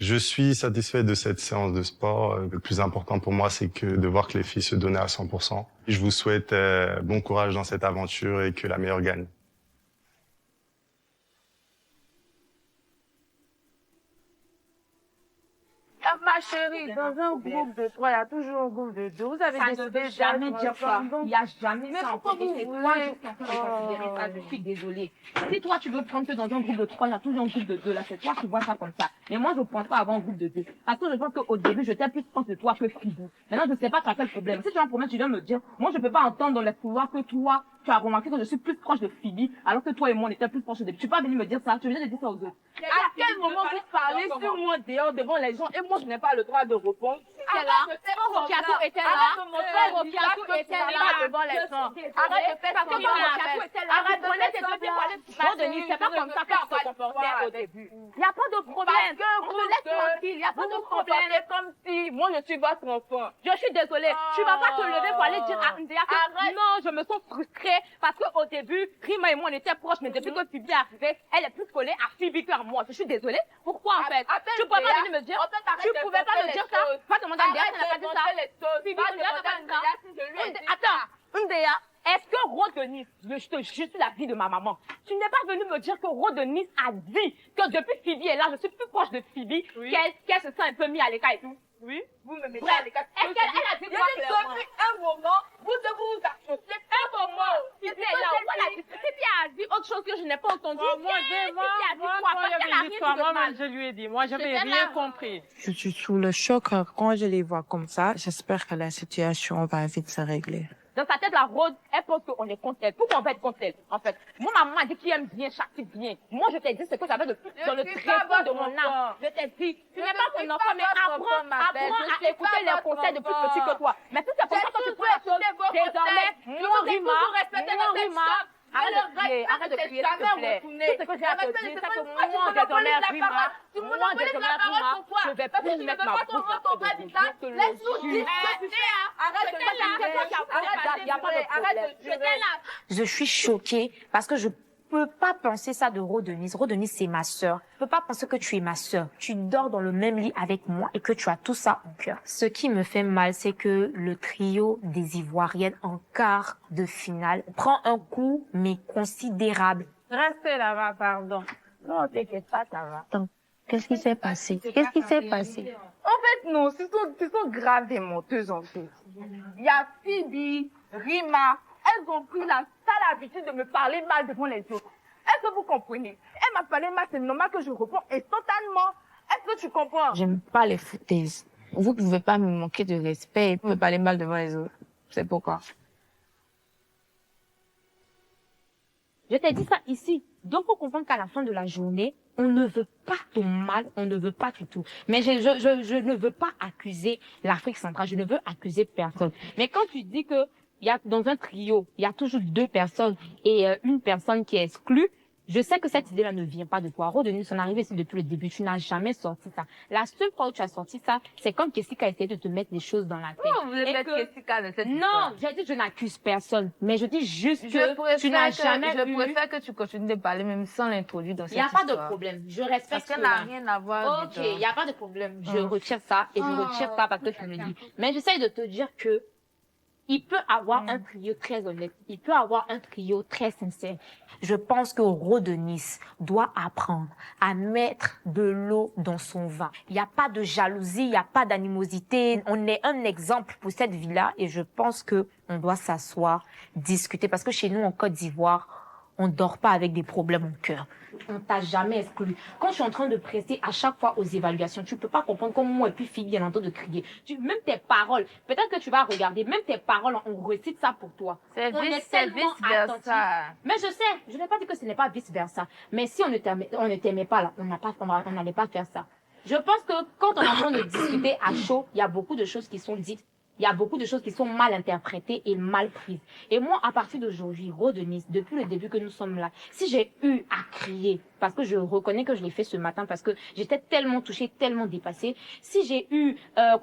Je suis satisfait de cette séance de sport. Le plus important pour moi, c'est de voir que les filles se donnaient à 100%. Je vous souhaite bon courage dans cette aventure et que la meilleure gagne. Ma chérie, dans un groupe de 3, il y a toujours un groupe de 2. Vous avez Ça ne décidé veut jamais d'être dire ça. ensemble. Il n'y a jamais Mais ça. pourquoi vous Et voulez toi, je suis en train de considérer ça. Je suis désolée. Si toi, tu veux prendre que dans un groupe de 3, il y a toujours un groupe de 2. Là, c'est toi qui vois ça comme ça. Mais moi, je ne pense pas avoir un groupe de 2. Parce que je pense qu'au début, j'étais plus proche de toi que Phoebe. Maintenant, je ne sais pas tu as quel problème. Si tu as un problème, tu viens me dire. Moi, je ne peux pas entendre dans les couloirs que toi, tu as remarqué que je suis plus proche de Phoebe, alors que toi et moi, on était plus proches au début. Tu peux pas venir me dire ça. Tu viens de dire ça aux autres. À quel moment vous parlez sur moi dehors devant les gens et moi, je n'ai pas le droit de répondre? Frère Rocchiato était là. Frère Rocchiato était là devant les gens. Arrête de faire ça. Arrête de faire tes deux pieds pour aller se passer. Denis, c'est pas comme ça que tu te comportais au début. Il n'y a pas de problème. On me laisse tranquille. Il n'y a pas de problème. C'est comme si moi, je suis votre enfant. Je suis désolée. Tu vas pas te lever pour aller dire à Ndéa que non, je me sens frustrée parce qu'au début, Rima et moi, on était proches, mais depuis que Phoebe est arrivée, elle est plus collée à Phoebe qu'à moi. Je suis désolée. Pourquoi, en fait? Tu pouvais pas venir me dire, tu pouvais pas me dire ça. Va demander à Ndéa, elle n'a pas dit ça. Phoebe, Ndéa n'a pas dit ça. Attends, Ndéa, est-ce que Rose de Nice, je suis la vie de ma maman, tu n'es pas venu me dire que Rose de Nice a dit que depuis Phoebe est là, je suis plus proche de Phoebe, qu'elle se sent un peu mise à l'écart et tout? Oui, vous me mettez à l'écart. Est-ce qu'elle a dit quoi clairement? Depuis un moment, vous devez vous associer. Un moment. C'était là où elle a dit. Phoebe a dit autre chose que je n'ai pas entendu. Moi, je lui ai dit. Moi, j'avais rien compris. Je suis sous le choc quand je les vois comme ça. J'espère que la situation va vite se régler. Dans sa tête, la Rose, elle pense qu'on est contre elle. Pourquoi on va être contre elle, en fait? Moi, ma maman a dit qu'il aime bien, châtie bien. Moi, je t'ai dit ce que j'avais de plus dans le tréfonds de mon âme. Je t'ai dit, tu n'es pas ton enfant, mais apprends à écouter les conseils de plus petit que toi. Mais si c'est pour ça que tu fais la chose, désormais, mon Rima, arrête de crier, s'il te plaît. Tout ce que j'ai à te dire, c'est que moi, désormais, Rima, je vais plus mettre ma bouche dans ta bouche. Laisse-nous dire. Arrête de Je suis choquée parce que je peux pas penser ça de Rodenise. Rodenise, c'est ma sœur. Je peux pas penser que tu es ma sœur. Tu dors dans le même lit avec moi et que tu as tout ça en cœur. Ce qui me fait mal, c'est que le trio des Ivoiriennes en quart de finale prend un coup, mais considérable. Restez là-bas, pardon. Non, t'inquiète pas, ça va. Attends, qu'est-ce qui s'est passé? Qu'est-ce qui s'est passé? En fait, non, ce sont grave des menteuses, en fait. Il y a Phoebe, Rima, elles ont pris la sale habitude de me parler mal devant les autres. Est-ce que vous comprenez? Elle m'a parlé mal, c'est normal que je réponds instantanément. Est-ce que tu comprends? J'aime pas les foutaises. Vous pouvez pas me manquer de respect et me parler mal devant les autres. C'est pourquoi. Je t'ai dit ça ici. Donc, faut comprendre qu'à la fin de la journée, on ne veut pas ton mal, on ne veut pas du tout. Mais je ne veux pas accuser l'Afrique centrale, je ne veux accuser personne. Mais quand tu dis que il y a, dans un trio, il y a toujours 2 personnes et une personne qui est exclue, je sais que cette idée-là ne vient pas de toi. Rodenise, on arrive ici depuis le début, tu n'as jamais sorti ça. La seule fois où tu as sorti ça, c'est comme Kessica a essayé de te mettre des choses dans la tête. Oh, vous voulez mettre Kessica dans cette Non, histoire? j'ai dit je n'accuse personne, mais je dis juste que tu n'as jamais Je préfère que tu continues de parler même sans l'introduire dans cette histoire. Il n'y a pas de problème, je respecte parce qu'elle cela. n'a rien à voir. Ok, il n'y a pas de problème, je retire ça et je retire ça parce que tu me dis. Mais j'essaye de te dire que Il peut avoir un trio très honnête. Il peut avoir un trio très sincère. Je pense que Ro de Nice doit apprendre à mettre de l'eau dans son vin. Il n'y a pas de jalousie, il n'y a pas d'animosité. On est un exemple pour cette vie-là et je pense que on doit s'asseoir, discuter parce que chez nous en Côte d'Ivoire, on dort pas avec des problèmes au cœur. On t'a jamais exclu. Quand je suis en train de presser à chaque fois aux évaluations, tu peux pas comprendre comment moi et puis fille viennent en train de crier. Même tes paroles, peut-être que tu vas regarder, même tes paroles, on récite ça pour toi. C'est On est vice tellement versa. attentifs. Mais je sais, je n'ai pas dit que ce n'est pas vice versa. Mais si on ne t'aimait pas là, on n'allait pas faire ça. Je pense que quand on est en train de discuter à chaud, il y a beaucoup de choses qui sont dites. Il y a beaucoup de choses qui sont mal interprétées et mal prises. Et moi, à partir d'aujourd'hui, Ro de Nice, depuis le début que nous sommes là, si j'ai eu à crier, parce que je reconnais que je l'ai fait ce matin, parce que j'étais tellement touchée, tellement dépassée, si j'ai eu, à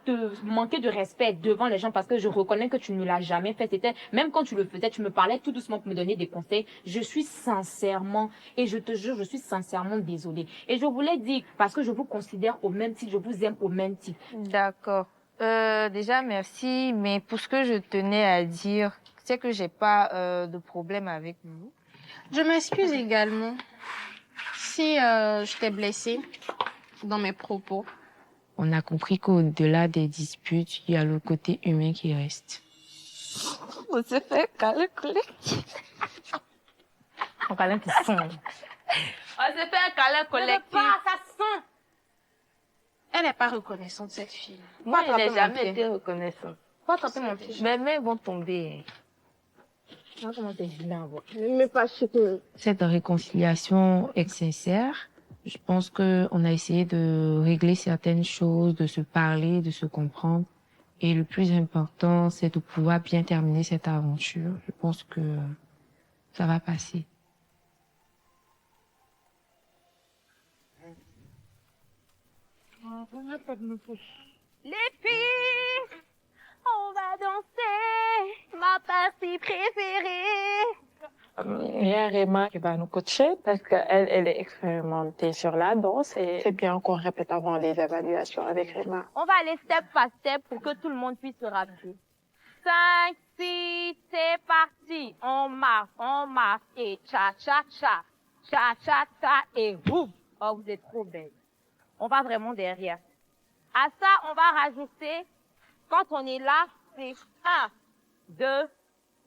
te manquer de respect devant les gens, parce que je reconnais que tu ne l'as jamais fait, c'était, même quand tu le faisais, tu me parlais tout doucement pour me donner des conseils, je suis sincèrement, et je te jure, je suis sincèrement désolée. Et je voulais dire, parce que je vous considère au même titre, je vous aime au même titre. D'accord. Déjà, merci. Mais pour ce que je tenais à dire, c'est que j'ai pas de problème avec vous. Je m'excuse également si je t'ai blessée dans mes propos. On a compris qu'au-delà des disputes, il y a le côté humain qui reste. On s'est fait câlin collectif. Un câlin qui sent. On s'est fait un câlin collectif. Ça sent. Elle n'est pas reconnaissante, cette fille. Moi, je n'ai Mon jamais pied. été reconnaissante. Faut attraper mon pied. Mes mains vont tomber. Comment t'es vilain, voir. Mais pas que... Cette réconciliation est sincère. Je pense qu'on a essayé de régler certaines choses, de se parler, de se comprendre. Et le plus important, c'est de pouvoir bien terminer cette aventure. Je pense que ça va passer. Les filles, on va danser, ma partie préférée. Il y a Réma qui va nous coacher parce qu'elle est expérimentée sur la danse et c'est bien qu'on répète avant les évaluations avec Réma. On va aller step par step pour que tout le monde puisse se rappeler. 5, 6, c'est parti. On marche et cha-cha-cha. Cha-cha-cha et boum. Oh, vous êtes trop belle. On va vraiment derrière. À ça, on va rajouter, quand on est là, c'est 1, 2,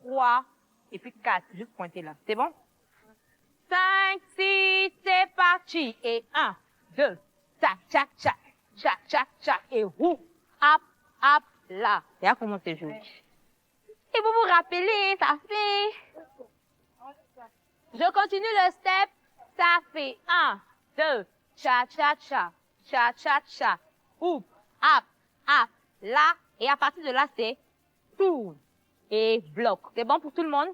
3, et puis 4. Juste pointer là. C'est bon? 5, 6, c'est parti. Et 1, 2, cha, cha, cha, cha, cha, cha, et wou, hop, hop, là. Regarde comment c'est joli. Et vous vous rappelez, ça fait... Je continue le step. Ça fait 1, 2, cha, cha, cha, cha, cha, cha, hop, hop, hop, là. Et à partir de là, c'est tourne et bloc. C'est bon pour tout le monde?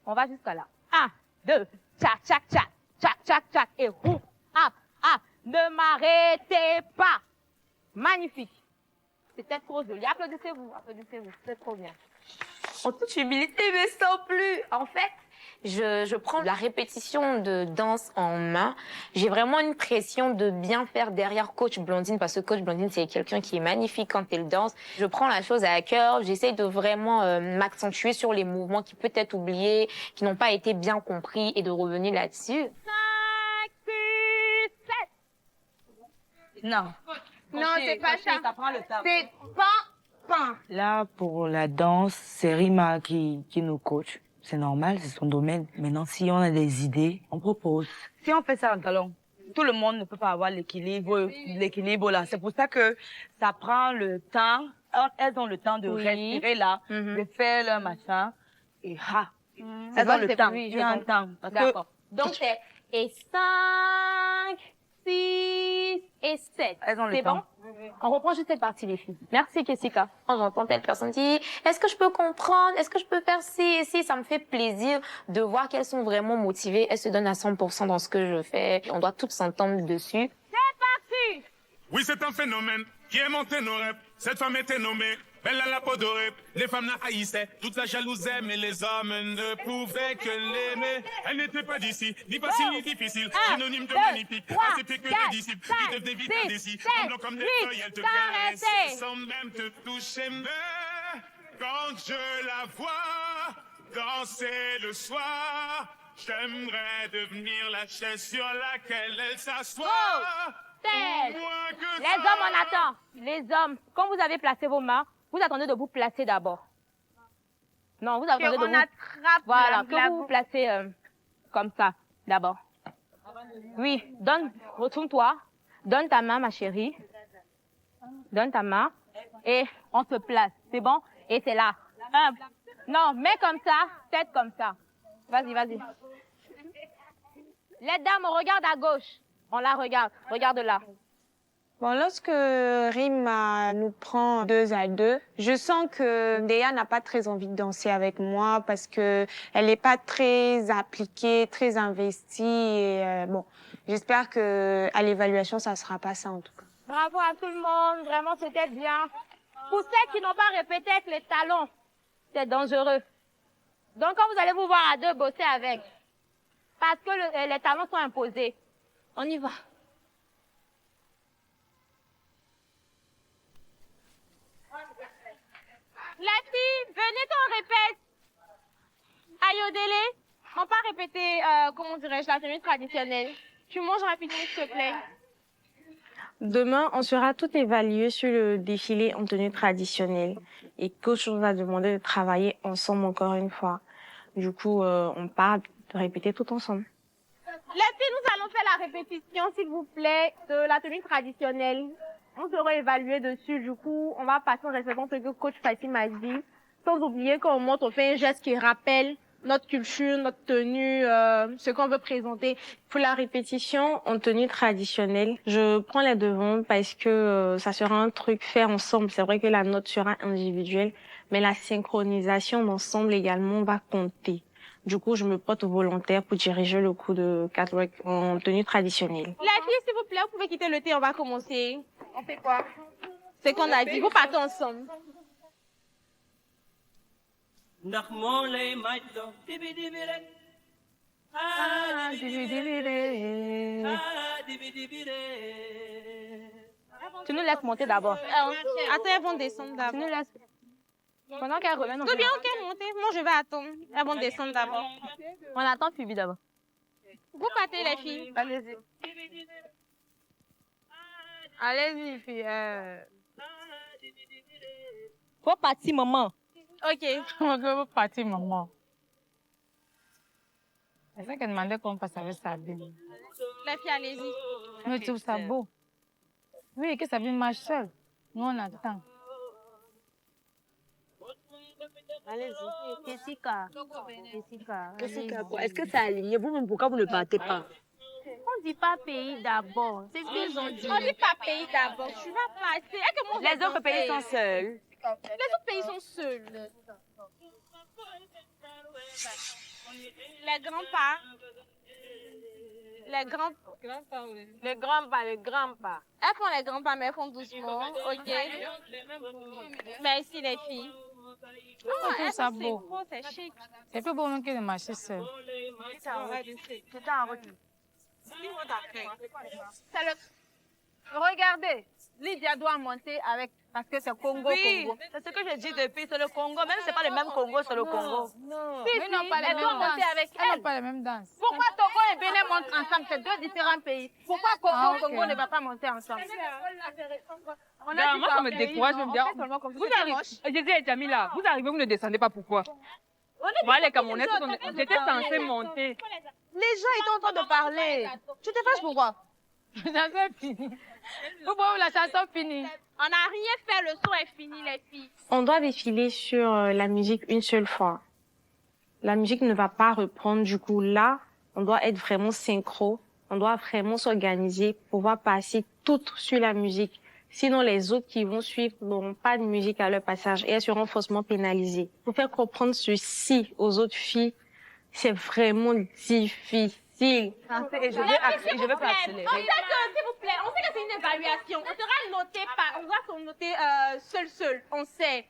On va jusqu'à là. 1, 2, tchac, tchac, tchac, tchac, tchac, tchac, et hop, hop. Ne m'arrêtez pas. Magnifique. C'était trop joli. Applaudissez-vous, c'est trop bien. En toute humilité, mais sans plus. En fait, je prends la répétition de danse en main. J'ai vraiment une pression de bien faire derrière Coach Blondine parce que Coach Blondine, c'est quelqu'un qui est magnifique quand elle danse. Je prends la chose à cœur. J'essaie de vraiment m'accentuer sur les mouvements qui peut être oubliés, qui n'ont pas été bien compris et de revenir là-dessus. 5, 6, 7. Non. Non, c'est pas ça. Ça prend le temps. C'est pas. Là, pour la danse, c'est Rima qui nous coach. C'est normal, c'est son domaine. Maintenant, si on a des idées, on propose. Si on fait ça en talon, tout le monde ne peut pas avoir l'équilibre là. C'est pour ça que ça prend le temps. Elles ont le temps de respirer là, de faire leur machin. Et elles ont le temps. Il y a un temps. D'accord. Donc, c'est et 5, 6 et 7. Elles ont le C'est temps. bon? On reprend juste cette partie, les filles. Merci, Jessica. Quand j'entends telle personne dire, est-ce que je peux comprendre? Est-ce que je peux faire ci et ci? Ça me fait plaisir de voir qu'elles sont vraiment motivées. Elles se donnent à 100% dans ce que je fais. On doit toutes s'entendre dessus. C'est parti! Oui, c'est un phénomène qui est monté nos rêves. Cette femme était nommée belle à la peau dorée. Les femmes la haïssaient, toute la jalousaient, mais les hommes ne pouvaient que l'aimer. Elle n'était pas d'ici, ni facile ni difficile, synonyme de magnifique, assez peu que de disciples, qui devenaient vite indécis, tremblant comme des feuilles, elle te caressait sans même te toucher. Quand je la vois danser le soir, j'aimerais devenir la chaise sur laquelle elle s'assoit. Tête. Les hommes, on attend. Les hommes, quand vous avez placé vos mains, vous attendez de vous placer d'abord. Non, vous attendez de vous... Voilà, que vous vous placez comme ça, d'abord. Oui, retourne-toi. Donne ta main, ma chérie. Donne ta main. Et on se place, c'est bon? Et c'est là. Non, mets comme ça, tête comme ça. Vas-y, vas-y. Les dames, on regarde à gauche. On la regarde. Regarde là. Bon, lorsque Rima nous prend 2 à 2, je sens que Ndéa n'a pas très envie de danser avec moi parce que elle n'est pas très appliquée, très investie. Et bon, j'espère que à l'évaluation, ça sera pas ça en tout cas. Bravo à tout le monde. Vraiment, c'était bien. Pour ceux qui n'ont pas répété avec les talons, c'est dangereux. Donc, quand vous allez vous voir à 2, bossez avec. Parce que les talons sont imposés. On y va. Les filles, venez qu'on répète. Ayodélé, on va répéter, comment dirais-je, la tenue traditionnelle. Tu manges rapidement, s'il te plaît. Demain, on sera tout évalué sur le défilé en tenue traditionnelle. Et coach nous a demandé de travailler ensemble encore une fois. Du coup, on part de répéter tout ensemble. Les filles, nous allons faire la répétition, s'il vous plaît, de la tenue traditionnelle. On sera évalué dessus. Du coup, on va passer en respectant ce que coach Fatih m'a dit. Sans oublier qu'on monte, on fait un geste qui rappelle notre culture, notre tenue, ce qu'on veut présenter. Pour la répétition en tenue traditionnelle, je prends les devants parce que ça sera un truc fait ensemble. C'est vrai que la note sera individuelle, mais la synchronisation d'ensemble également va compter. Du coup, je me porte volontaire pour diriger le cours de catwalk en tenue traditionnelle. Les filles, s'il vous plaît, vous pouvez quitter le thé, on va commencer. On fait quoi? C'est qu'on a dit, vous partez ensemble. Tu nous laisses monter d'abord. Attends, elles vont descendre d'abord. Tu nous laisses. Pendant qu'elle revient, Très bien, ok, montez. Moi, je vais attendre. Elles vont descendre d'abord. On attend Phoebe d'abord. Vous partez, les filles. Allez-y. Allez-y, filles. Faut partir, maman. Ok. Faut partir, maman. C'est ça qu'elle demandait qu'on passe avec Sabine. Les filles, allez-y. Nous, tu trouves ça beau? Oui, que Sabine marche seule. Nous, on attend. Allez-y. Jessica. Jessica, quoi? Est-ce que c'est aligné? Vous-même, pourquoi vous ne partez pas? On dit pas pays d'abord. C'est ce qu'ils ont dit. On dit pas pays d'abord. Tu vas passer. Les autres pays sont seuls. Les autres pays sont seuls. Les grands pas. Les grands pas. Les grands pas. Elles font les grands pas, mais elles font doucement. Ok. Merci, les filles. On trouve ça beau. C'est chic. C'est plus beau que de marcher seul. Regardez, Lydia doit monter avec, parce que c'est Congo. Oui, c'est ce que je dis depuis, c'est le Congo. Même si ce n'est pas le même Congo, c'est le Congo. Non, mais non, pas les elles mêmes doivent monter danses. avec Elles elle. n'ont pas les mêmes danses. Pourquoi Togo et Bénin montent ensemble? C'est 2 différents pays. Pourquoi Congo, ok. Congo ne va pas monter ensemble? Moi, ça me décourage, je me dis, vous arrivez, je dis à Jamila, vous arrivez, vous ne descendez pas, pourquoi? Voilà, les Camerounais, j'étais censée monter. Les gens étaient en train de parler. Tu te fâches pourquoi? La chanson est finie. Pourquoi la chanson finie? On n'a rien fait, le son est fini, les filles. On doit défiler sur la musique une seule fois. La musique ne va pas reprendre, du coup, là, on doit être vraiment synchro. On doit vraiment s'organiser pour pouvoir passer toutes sur la musique. Sinon, les autres qui vont suivre n'auront pas de musique à leur passage et elles seront forcément pénalisées. Pour faire comprendre ceci aux autres filles, c'est vraiment difficile. Et je vais pas accélérer. On sait que, s'il vous plaît, on sait que c'est une évaluation. On sera noté on va se noter seul. On sait.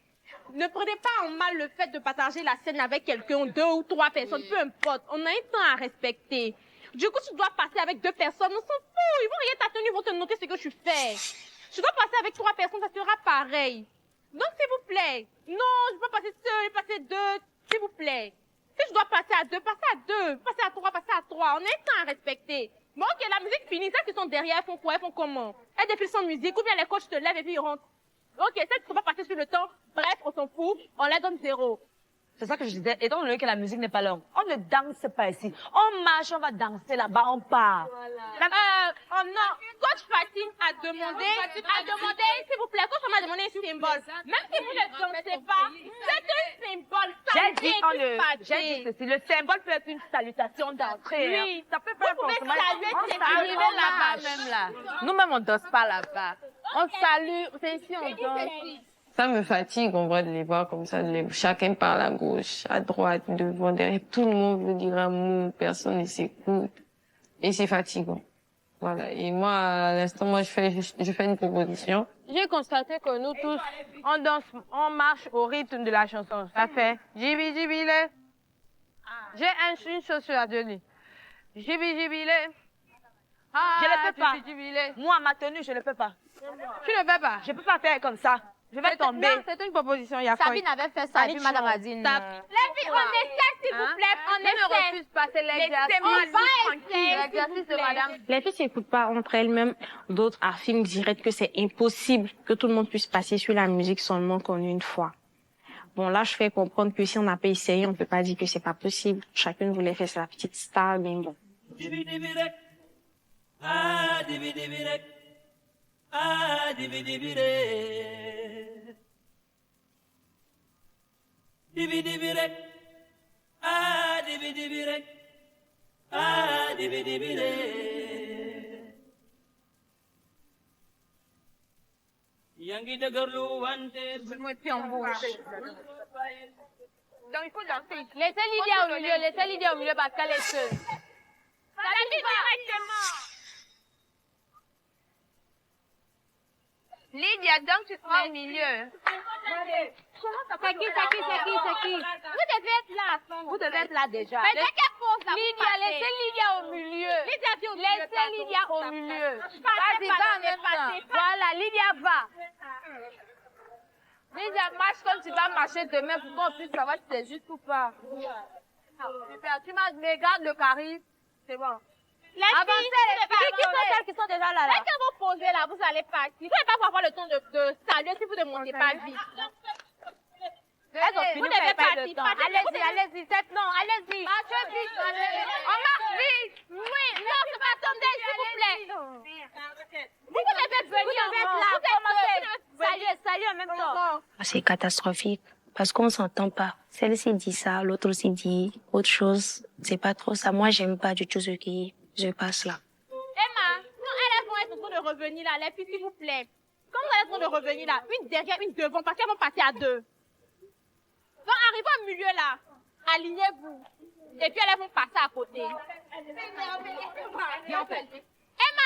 Ne prenez pas en mal le fait de partager la scène avec quelqu'un, 2 ou 3 personnes, peu importe. On a un temps à respecter. Du coup, tu dois passer avec 2 personnes. On s'en fout. Ils vont regarder ta tenue, ils vont te noter ce que tu fais. Tu dois passer avec 3 personnes, ça sera pareil. Donc, s'il vous plaît. Non, je ne peux pas passer seul, passer deux. S'il vous plaît. Si je dois passer à deux, passer à deux. Passer à trois, passer à trois. On a un temps à respecter. Bon, ok, la musique finie. Celles qui sont derrière, elles font quoi? Elles font comment? Elles défilent sans musique. Ou bien les coachs te lèvent et puis ils rentrent. Ok, celles qui ne sont pas passées sur le temps, bref, on s'en fout. On les donne 0. C'est ça que je disais, étant donné que la musique n'est pas longue, on ne danse pas ici. On marche, on va danser là-bas, on part. Oh non, coach Fatim a demandé, s'il vous plaît, coach on m'a demandé un symbole. Même si vous ne dansez pas, c'est un symbole. J'ai dit ceci, le symbole peut être une salutation d'entrée. Oui, ça peut pas vous pouvez forcément. saluer, On salue là-bas même là. Nous-mêmes on danse pas là-bas. On salue, c'est ici on danse. Ça me fatigue, en vrai, de les voir comme ça. Chacun parle à gauche, à droite, devant, derrière. Tout le monde veut dire un mot, personne ne s'écoute. Et c'est fatigant. Voilà. Et moi, à l'instant, moi, je fais une proposition. J'ai constaté que nous tous, on danse, on marche au rythme de la chanson. Ça fait jibi jibile. J'ai une chose sur la tenue. Jibi jibile. Je ne peux pas. Moi, ma tenue, je ne peux pas. Tu ne peux pas? Je peux pas faire comme ça. Je vais tomber. Non, c'est une proposition. Il y a Sabine avait fait ça, et puis Madame a dit non. Les filles, on essaie, s'il vous plaît. On ne refuse pas, c'est l'exercice. L'exercice de Madame. Les filles s'écoutent pas entre elles-mêmes. D'autres affirment direct que c'est impossible que tout le monde puisse passer sur la musique seulement qu'en une fois. Bon, là, je fais comprendre que si on n'a pas essayé, on peut pas dire que c'est pas possible. Chacune voulait faire sa petite star, mais bon. Yangi de Gorlou, je me suis en bouche. Donc il faut danser. Laissez Lydia au milieu parce qu'elle est seule. Ça dit directement. Lydia, donc tu te mets au milieu. C'est qui? Vous devez être là. Vous devez être là déjà. Mais dès qu'elle pose la Lydia, laissez Lydia au milieu. Laissez Lydia au milieu. Vas-y, va en même temps. Voilà, Lydia va. Lydia, marche comme tu vas marcher demain pour qu'on puisse savoir si c'est juste ou pas. Super, tu marches, mais garde le charisme. C'est bon. Avancez, les filles, qui sont celles qui sont déjà là? Dès que vous posez là, vous allez partir. Vous n'allez pas avoir le temps de saluer si vous ne montez pas vite. Vous devez partir. Allez-y. Non, allez-y. Marchez vite. On marche vite. Oui, non, c'est pas attendez, s'il vous plaît. Vous devez venir. Vous devez être là. Saluez en même temps. C'est catastrophique parce qu'on s'entend pas. Celle-ci dit ça, l'autre aussi dit autre chose. C'est pas trop ça. Moi, j'aime pas du tout ce qui je passe là. Emma, quand elles vont être en train de revenir là, les filles, s'il vous plaît. Quand elles vont de revenir là, une derrière, une devant, parce qu'elles vont passer à deux. Donc, arrivez au milieu là. Alignez-vous. Et puis, elles vont passer à côté. Emma,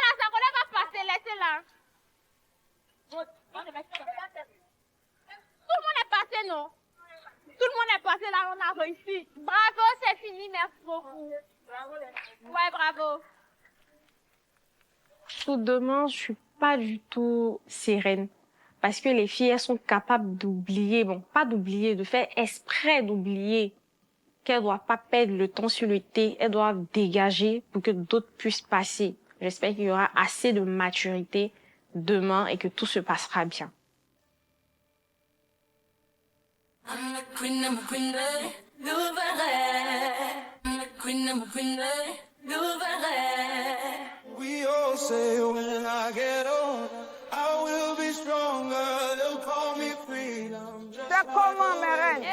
la Sangola va passer, laissez-la. Tout le monde est passé, non? Tout le monde est passé là, on a réussi. Bravo, c'est fini, merci beaucoup. Ouais, bravo. Tout demain, je suis pas du tout sereine. Parce que les filles, elles sont capables d'oublier, bon, pas d'oublier, de faire exprès d'oublier qu'elles doivent pas perdre le temps sur le thé, elles doivent dégager pour que d'autres puissent passer. J'espère qu'il y aura assez de maturité demain et que tout se passera bien. We all say when I get older, I will be stronger. They'll call me freedom. C'est comment, mes reines?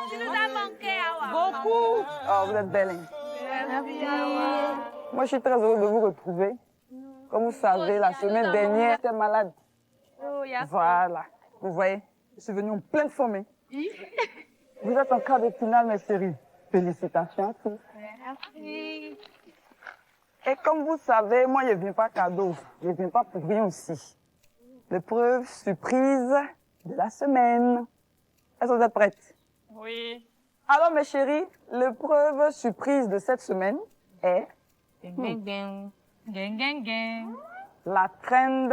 Tu nous as manqué, Awa. Beaucoup. Oh, vous êtes belle. Hein? Moi, je suis très heureuse de vous retrouver. Comme vous savez, la semaine dernière, j'étais malade. Voilà. Vous voyez, je suis venue en pleine forme. Hein? Vous êtes en quart de finale, mes chéris. Félicitations. Merci. Et comme vous savez, moi, je ne viens pas cadeau. Je ne viens pas pour rien aussi. L'épreuve surprise de la semaine. Est-ce que vous êtes prêtes? Oui. Alors, mes chéris, l'épreuve surprise de cette semaine est la trend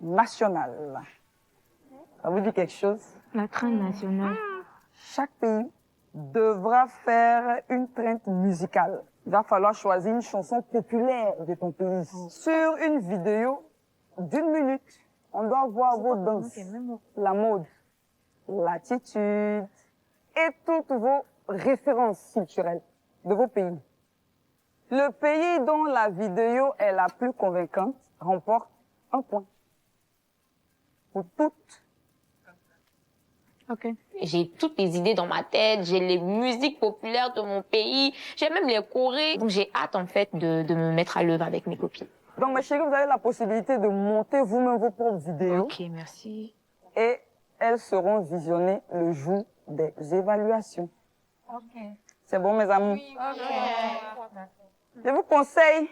nationale. Ça vous dit quelque chose? La trend nationale. Chaque pays devra faire une trend musicale. Il va falloir choisir une chanson populaire de ton pays. Sur une vidéo d'1 minute, on doit voir vos danses, la mode, l'attitude et toutes vos références culturelles de vos pays. Le pays dont la vidéo est la plus convaincante remporte 1 point. Pour toutes. Ok. J'ai toutes les idées dans ma tête, j'ai les musiques populaires de mon pays, j'ai même les chorés. Donc j'ai hâte en fait de me mettre à l'œuvre avec mes copines. Donc mes chéris, vous avez la possibilité de monter vous-même vos propres vidéos. Ok, merci. Et elles seront visionnées le jour des évaluations. Ok. C'est bon mes amours? Je vous conseille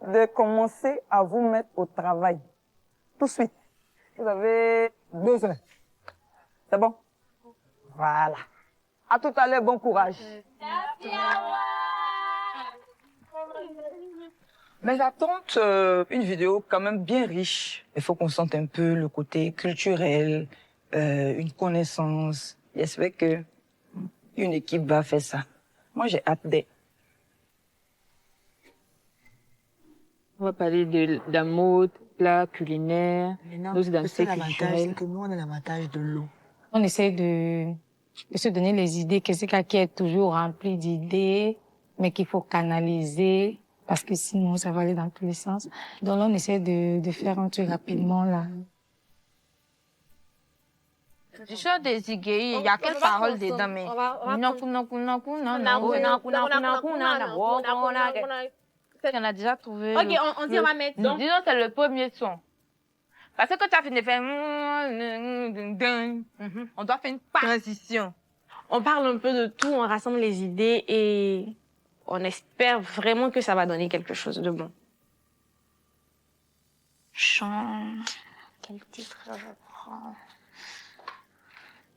de commencer à vous mettre au travail. Tout de suite. Vous avez 2 heures. C'est bon? Voilà. À tout à l'heure, bon courage. Mais j'attends une vidéo quand même bien riche. Il faut qu'on sente un peu le côté culturel, une connaissance. J'espère que une équipe va faire ça. Moi, j'ai hâte d'être. On va parler de la mode, plat, culinaire, nos identités culturelles. Que nous, on a l'avantage de l'eau. On essaie de se donner les idées, que c'est qui est toujours rempli d'idées, mais qu'il faut canaliser, parce que sinon, ça va aller dans tous les sens. Donc là, on essaie de faire un truc rapidement, là. Je suis des il y a quelle parole dedans, mais... On a déjà trouvé... Ok, on dit on va mettre... Disons, c'est le premier son. Parce que tu as fini de faire... On doit faire une transition. On parle un peu de tout, on rassemble les idées et on espère vraiment que ça va donner quelque chose de bon. Chant. Quel titre je prends?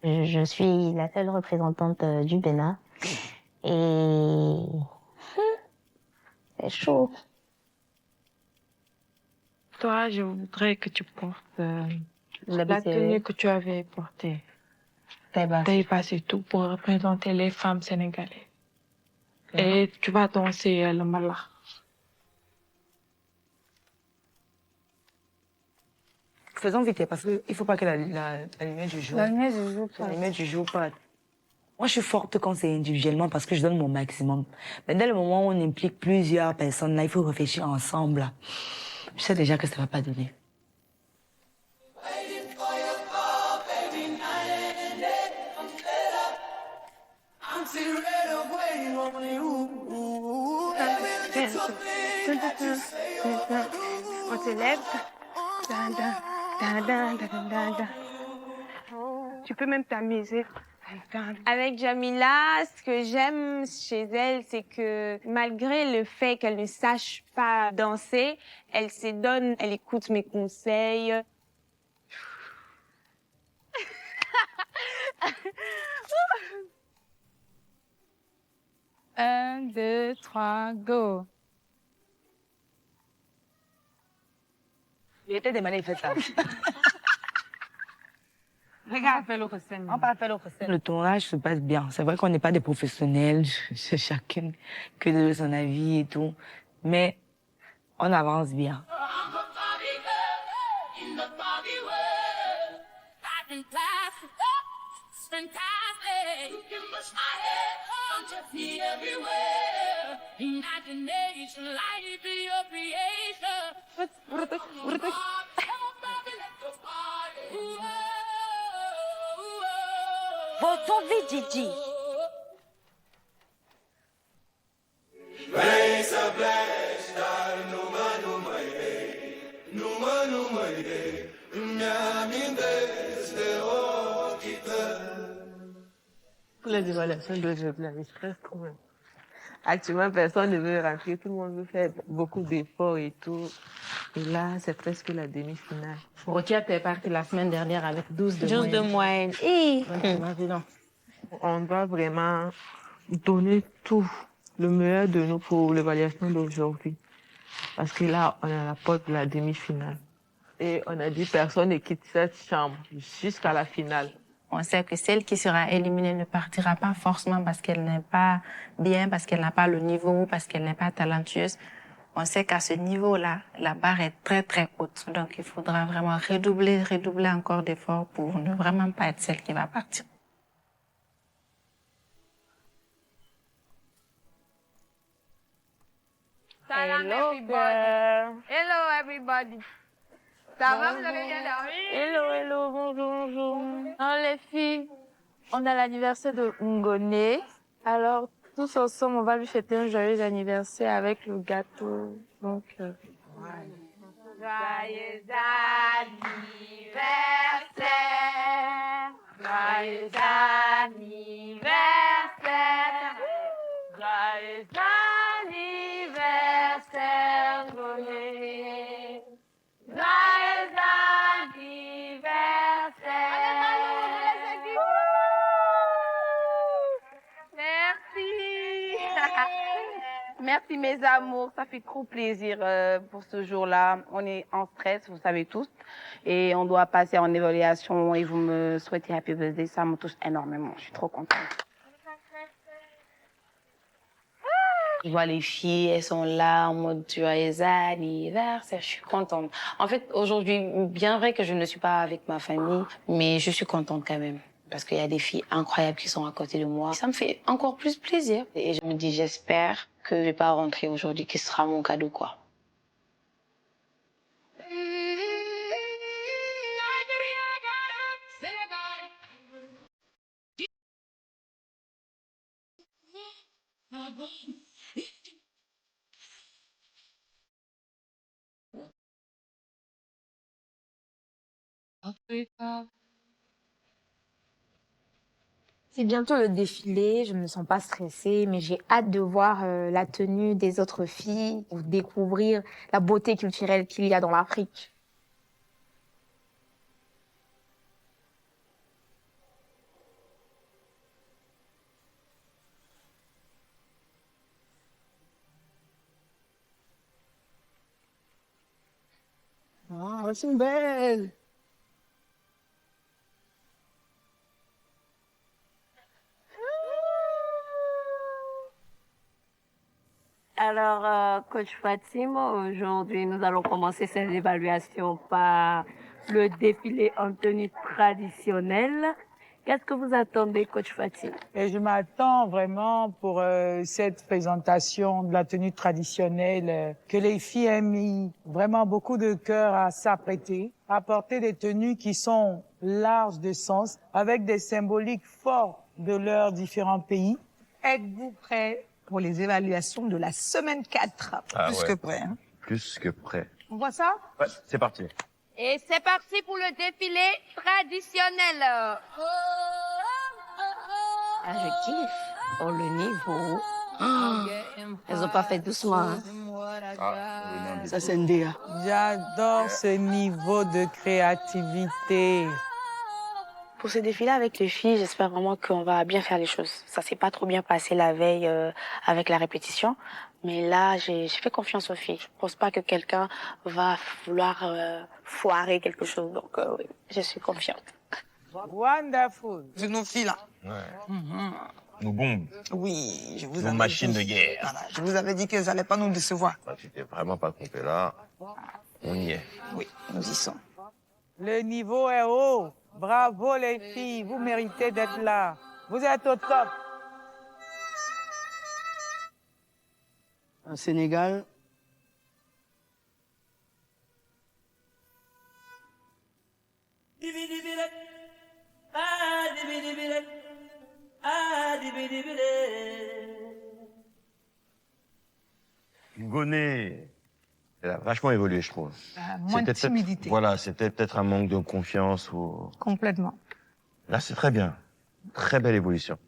Je suis la seule représentante du Bénin. Et... c'est chaud. Toi, je voudrais que tu portes la tenue que tu avais portée. Taille basse et tout, pour représenter les femmes sénégalaises. Et tu vas danser le mala. Faisons vite, parce qu'il ne faut pas que la lumière du jour... La lumière du jour passe. La lumière du jour passe. Moi, je suis forte quand c'est individuellement parce que je donne mon maximum. Mais dès le moment où on implique plusieurs personnes, là, il faut réfléchir ensemble. Je sais déjà que ça ne va pas donner. On se lève. Tu peux même t'amuser. Avec Jamila, ce que j'aime chez elle, c'est que malgré le fait qu'elle ne sache pas danser, elle se donne, elle écoute mes conseils. 1, 2, 3, go. Il était demandé, il fait ça. Regarde, on va faire l'autre scène. Le tournage se passe bien. C'est vrai qu'on n'est pas des professionnels, c'est chacun que de son avis et tout. Mais on avance bien. Votons vite, Gigi. Pour les évaluations de je stresse trop. Actuellement, personne ne veut rentrer, tout le monde veut faire beaucoup d'efforts et tout. Et là, c'est presque la demi-finale. Rokia, t'es partie la semaine dernière avec 12 de moyenne. 12 de moyenne. Hey. Imaginons. on doit vraiment donner tout, le meilleur de nous pour l'évaluation d'aujourd'hui. Parce que là, on est à la porte de la demi-finale. Et on a dit personne ne quitte cette chambre jusqu'à la finale. On sait que celle qui sera éliminée ne partira pas forcément parce qu'elle n'est pas bien, parce qu'elle n'a pas le niveau, parce qu'elle n'est pas talentueuse. On sait qu'à ce niveau-là, la barre est très, très haute. Donc, il faudra vraiment redoubler encore d'efforts pour ne vraiment pas être celle qui va partir. Hello, everybody. Hello, everybody. Ça va, vous avez bien dormi? Hello, bonjour. Alors les filles, on a l'anniversaire de Ngone. Alors tous ensemble, on va lui fêter un joyeux anniversaire avec le gâteau. Donc, Joyeux anniversaire. Joyeux anniversaire. Joyeux anniversaire, Ngone. Joyeux anniversaire. Merci. Merci mes amours, ça fait trop plaisir pour ce jour-là. On est en stress, vous savez tous, et on doit passer en évaluation et vous me souhaitez happy birthday, ça me touche énormément. Je suis trop contente. Je vois les filles, elles sont là en mode joyeux anniversaire, je suis contente. En fait, aujourd'hui, bien vrai que je ne suis pas avec ma famille, mais je suis contente quand même. Parce qu'il y a des filles incroyables qui sont à côté de moi. Ça me fait encore plus plaisir. Et je me dis, j'espère que je vais pas rentrer aujourd'hui, que ce sera mon cadeau, quoi. c'est bientôt le défilé, je me sens pas stressée, mais j'ai hâte de voir la tenue des autres filles, pour découvrir la beauté culturelle qu'il y a dans l'Afrique. Ah, elles sont belles. Alors, coach Fatim, aujourd'hui, nous allons commencer cette évaluation par le défilé en tenue traditionnelle. Qu'est-ce que vous attendez, coach Fatim? Et je m'attends vraiment pour cette présentation de la tenue traditionnelle, que les filles aient mis vraiment beaucoup de cœur à s'apprêter, à porter des tenues qui sont larges de sens, avec des symboliques forts de leurs différents pays. Êtes-vous prêts pour les évaluations de la semaine 4? Plus que prêts. Hein. Plus que prêt. On voit ça? Ouais, c'est parti. Et c'est parti pour le défilé traditionnel. Ah, je kiffe. Oh, le niveau. Elles ont pas fait doucement. Hein. Ça, c'est Ndéa. J'adore ce niveau de créativité. Pour ce défilé avec les filles, j'espère vraiment qu'on va bien faire les choses. Ça s'est pas trop bien passé la veille avec la répétition, mais là, j'ai fait confiance aux filles. Je pense pas que quelqu'un va vouloir foirer quelque chose, donc oui, je suis confiante. Wonderful. C'est nos filles, là. Ouais. Nos bombes. Oui, je vous Nos avais machines dit. de guerre. Voilà, je vous avais dit qu'elles n'allaient pas nous décevoir. Tu t'es vraiment pas trompé là. On y est. Oui, nous y sommes. Le niveau est haut. Bravo les filles, vous méritez d'être là. Vous êtes au top. Un Sénégal. Ngoné, elle a vachement évolué, je trouve. Moins de C'était peut-être- timidité. Voilà, c'était peut-être un manque de confiance ou. Complètement. Là, c'est très bien. Très belle évolution.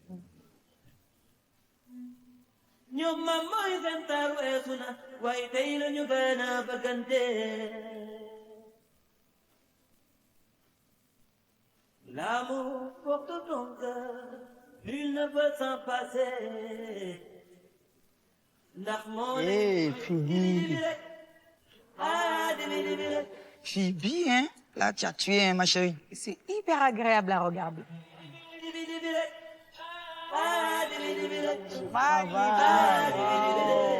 L'amour porte ton cœur, Hé, Phoebe. Phoebe, hein? Là, tu as tué, hein, ma chérie. C'est hyper agréable à regarder.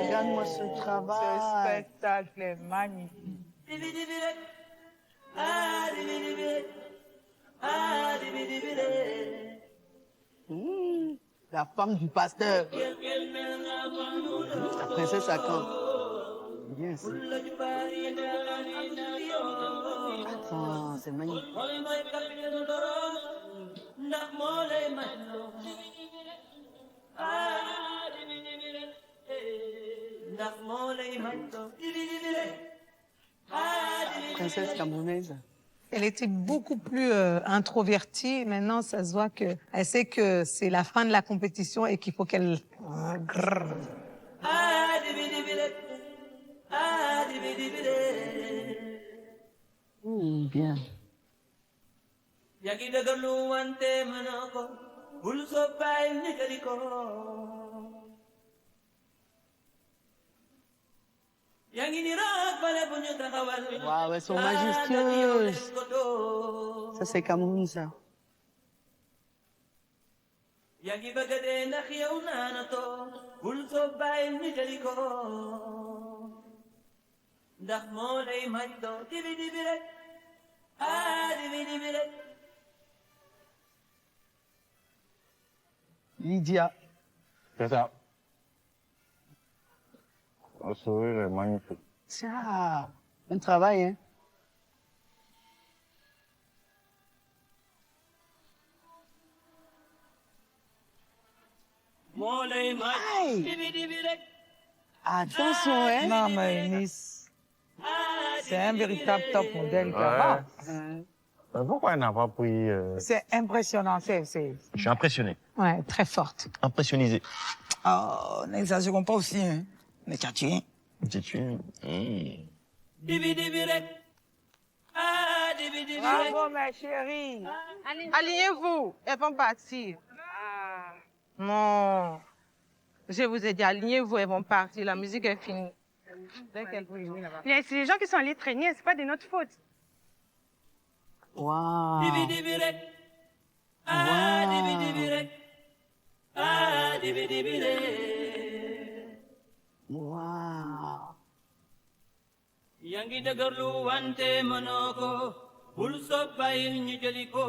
Regarde-moi ce travail. Ce spectacle est magnifique. La femme du pasteur. La princesse à quand? Bien, ça. Attends, c'est magnifique. Princesse camerounaise. Elle était beaucoup plus introvertie. Maintenant, ça se voit que elle sait que c'est la fin de la compétition et qu'il faut qu'elle... Bien. Waouh, elles sont majestueuses. Ça, c'est Cameroun, ça. Lydia. C'est ça. Le sourire est magnifique. Ça, un travail, hein. Aïe. Attention, hein. Non, mais Miss, c'est un véritable top modèle. Mais pourquoi elle n'a pas pris... C'est impressionnant. Je suis impressionné. Ouais, très forte. Impressionnisé. Oh, n'exagérons pas aussi, hein. Mais tu as tué. Tu tué. Bravo, ma chérie. Alignez-vous, elles vont partir. Non. Je vous ai dit, alignez-vous, elles vont partir. La musique est finie. Mais c'est les gens qui sont allés traîner, c'est pas de notre faute. Waouh. Waouh. Yangi dagarlu wante manoko bulso bay ñu jëliko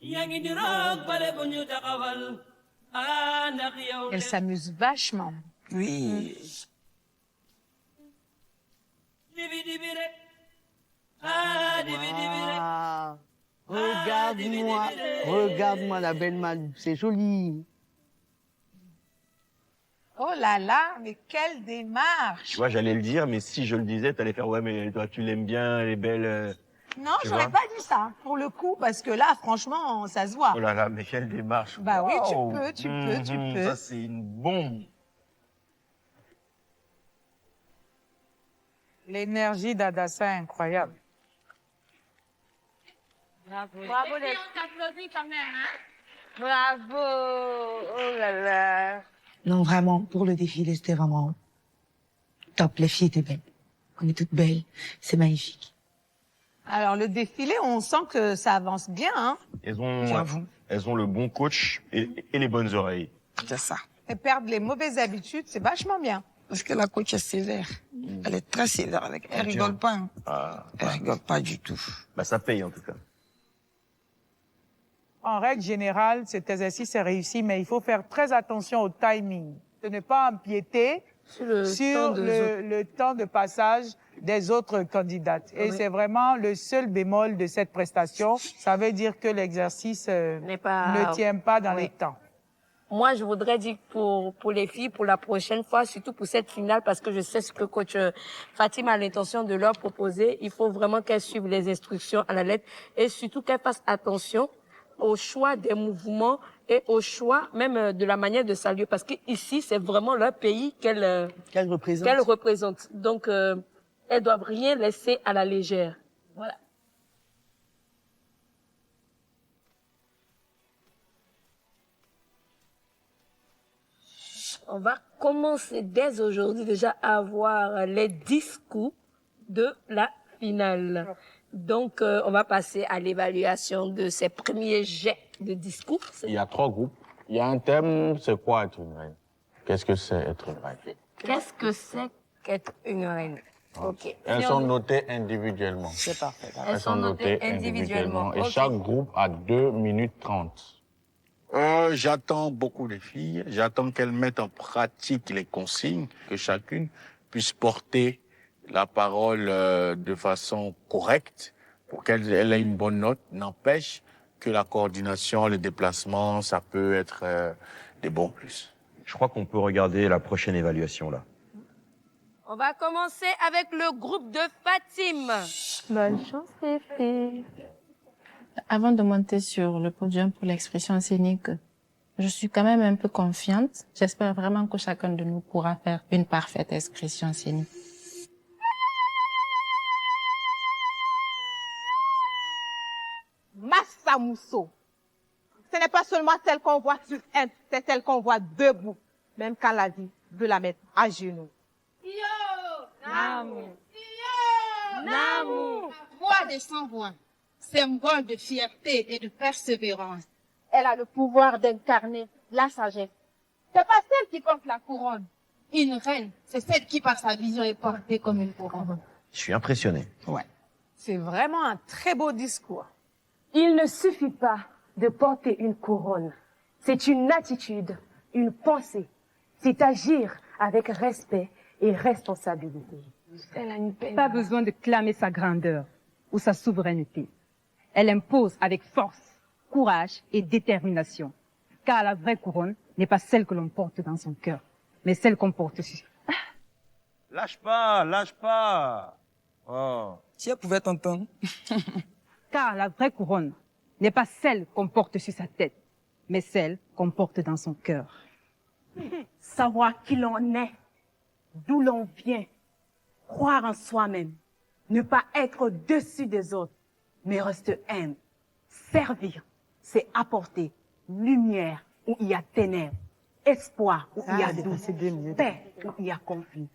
yangi di rock bale bu ñu taxawal ndax yow Elle s'amuse vachement. Oui. Waouh. Regarde-moi, regarde-moi la belle Manu, c'est joli. Oh là là, mais quelle démarche! Tu vois, j'allais le dire, mais si je le disais, t'allais faire, ouais, mais toi, tu l'aimes bien, elle est belle. Non, tu j'aurais vois. pas dit ça, pour le coup, parce que là, franchement, ça se voit. Oh là là, mais quelle démarche. Bah oui, tu Wow. peux, tu peux, tu peux. Ça, c'est une bombe. L'énergie d'Adassa est incroyable. Bravo. Bravo les... On t'applaudit quand même, hein? Bravo. Oh là là. Non, vraiment, pour le défilé, c'était vraiment top. Les filles étaient belles. On est toutes belles. C'est magnifique. Alors, le défilé, on sent que ça avance bien, hein? Elles ont le bon coach et les bonnes oreilles. C'est ça. Et perdre les mauvaises habitudes, c'est vachement bien. Parce que la coach est sévère. Elle est très sévère avec elle. Elle rigole pas. Hein. Ah. Elle rigole pas du tout. Bah, ça paye, en tout cas. En règle générale, cet exercice est réussi, mais il faut faire très attention au timing. De ne pas empiéter sur le temps de passage des autres candidates. Et c'est vraiment le seul bémol de cette prestation. Ça veut dire que l'exercice ne tient pas dans les temps. Moi, je voudrais dire pour les filles, pour la prochaine fois, surtout pour cette finale, parce que je sais ce que coach Fatima a l'intention de leur proposer. Il faut vraiment qu'elles suivent les instructions à la lettre et surtout qu'elles fassent attention au choix des mouvements et au choix même de la manière de saluer, parce que ici c'est vraiment leur pays qu'elles représentent. Donc elles doivent rien laisser à la légère. Voilà. on va commencer dès aujourd'hui déjà à voir les discours de la finale. Donc, on va passer à l'évaluation de ces premiers jets de discours. Il y a 3 groupes. Il y a un thème, c'est quoi être une reine? Qu'est-ce que c'est être une reine? Qu'est-ce que c'est qu'être une reine? Ok. Elles sont notées individuellement. C'est parfait. Elles sont notées individuellement. Et Ok. chaque groupe a 2 minutes 30. J'attends beaucoup les filles. J'attends qu'elles mettent en pratique les consignes, que chacune puisse porter la parole de façon correcte pour qu'elle ait une bonne note. N'empêche que la coordination, le déplacement, ça peut être des bons plus. Je crois qu'on peut regarder la prochaine évaluation là. On va commencer avec le groupe de Fatim. Bonne chance, les filles. Avant de monter sur le podium pour l'expression scénique, je suis quand même un peu confiante. J'espère vraiment que chacun de nous pourra faire une parfaite expression scénique. Massa Mousso. Ce n'est pas seulement celle qu'on voit sur un, c'est celle qu'on voit debout, même quand la vie veut la mettre à genoux. Namu. Namu. Voix des sans-voix, symbole de fierté et de persévérance. Elle a le pouvoir d'incarner la sagesse. C'est pas celle qui porte la couronne. Une reine, c'est celle qui, par sa vision, est portée comme une couronne. Je suis impressionné. Ouais. C'est vraiment un très beau discours. Il ne suffit pas de porter une couronne. C'est une attitude, une pensée. C'est agir avec respect et responsabilité. Pas besoin de clamer sa grandeur ou sa souveraineté. Elle impose avec force, courage et détermination. Car la vraie couronne n'est pas celle que l'on porte dans son cœur, mais celle qu'on porte sur... Lâche pas, lâche pas. Oh. Si elle pouvait t'entendre. Car la vraie couronne n'est pas celle qu'on porte sur sa tête, mais celle qu'on porte dans son cœur. Savoir qui l'on est, d'où l'on vient, croire en soi-même, ne pas être au-dessus des autres, mais rester humble. Servir, c'est apporter lumière où il y a ténèbres, espoir où il y a doute, paix où il y a conflit.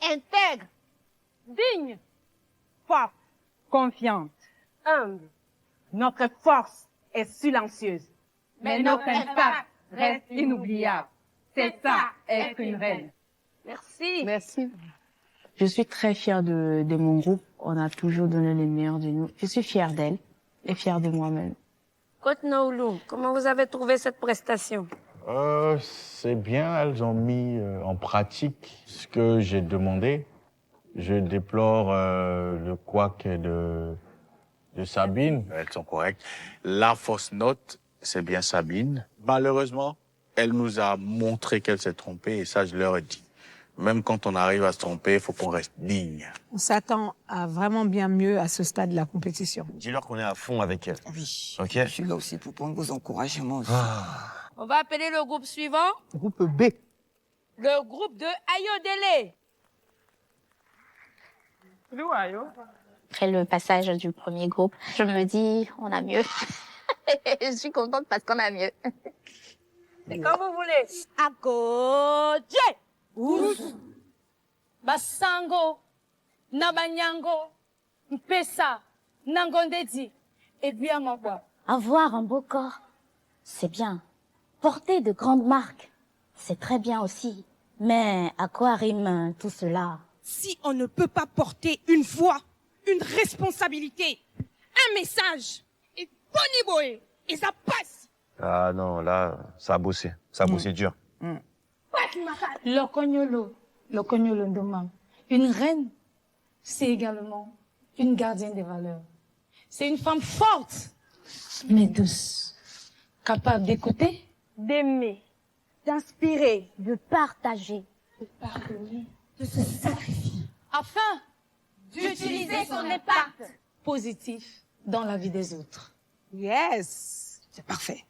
Intègre, digne, forte, confiante, humble. Notre force est silencieuse, mais notre impact reste inoubliable. C'est ça, être une reine. Merci. Merci. Je suis très fière de mon groupe. On a toujours donné le meilleur de nous. Je suis fière d'elle et fière de moi-même. Coach Naoulou, comment vous avez trouvé cette prestation? C'est bien, elles ont mis en pratique ce que j'ai demandé. Je déplore le couac de Sabine. Elles sont correctes. La fausse note, c'est bien Sabine. Malheureusement, elle nous a montré qu'elle s'est trompée et ça, je leur ai dit. Même quand on arrive à se tromper, il faut qu'on reste digne. On s'attend à vraiment bien mieux à ce stade de la compétition. Dis-leur qu'on est à fond avec elle. Oui. Ok. Je suis là aussi pour prendre vos encouragements aussi. On va appeler le groupe suivant. Groupe B. Le groupe de Ayodele. Après le passage du premier groupe, je me dis, on a mieux. Je suis contente parce qu'on a mieux. C'est comme vous voulez. Akodje. Ouf. Basango. Nabanyango. Mpesa. Nangondedi. Et bien Mangwa. Avoir un beau corps, c'est bien. Porter de grandes marques, c'est très bien aussi. Mais à quoi rime tout cela? Si on ne peut pas porter une voix, une responsabilité, un message, et Boniboé, et ça passe. Ah non, là, ça a bossé. Ça a bossé dur. Lokonyolo Ndoma. Une reine, c'est également une gardienne des valeurs. C'est une femme forte, mais douce, capable d'écouter, d'aimer, d'inspirer, de partager, de pardonner, de se sacrifier, afin d'utiliser son impact positif dans la vie des autres. Yes, c'est parfait.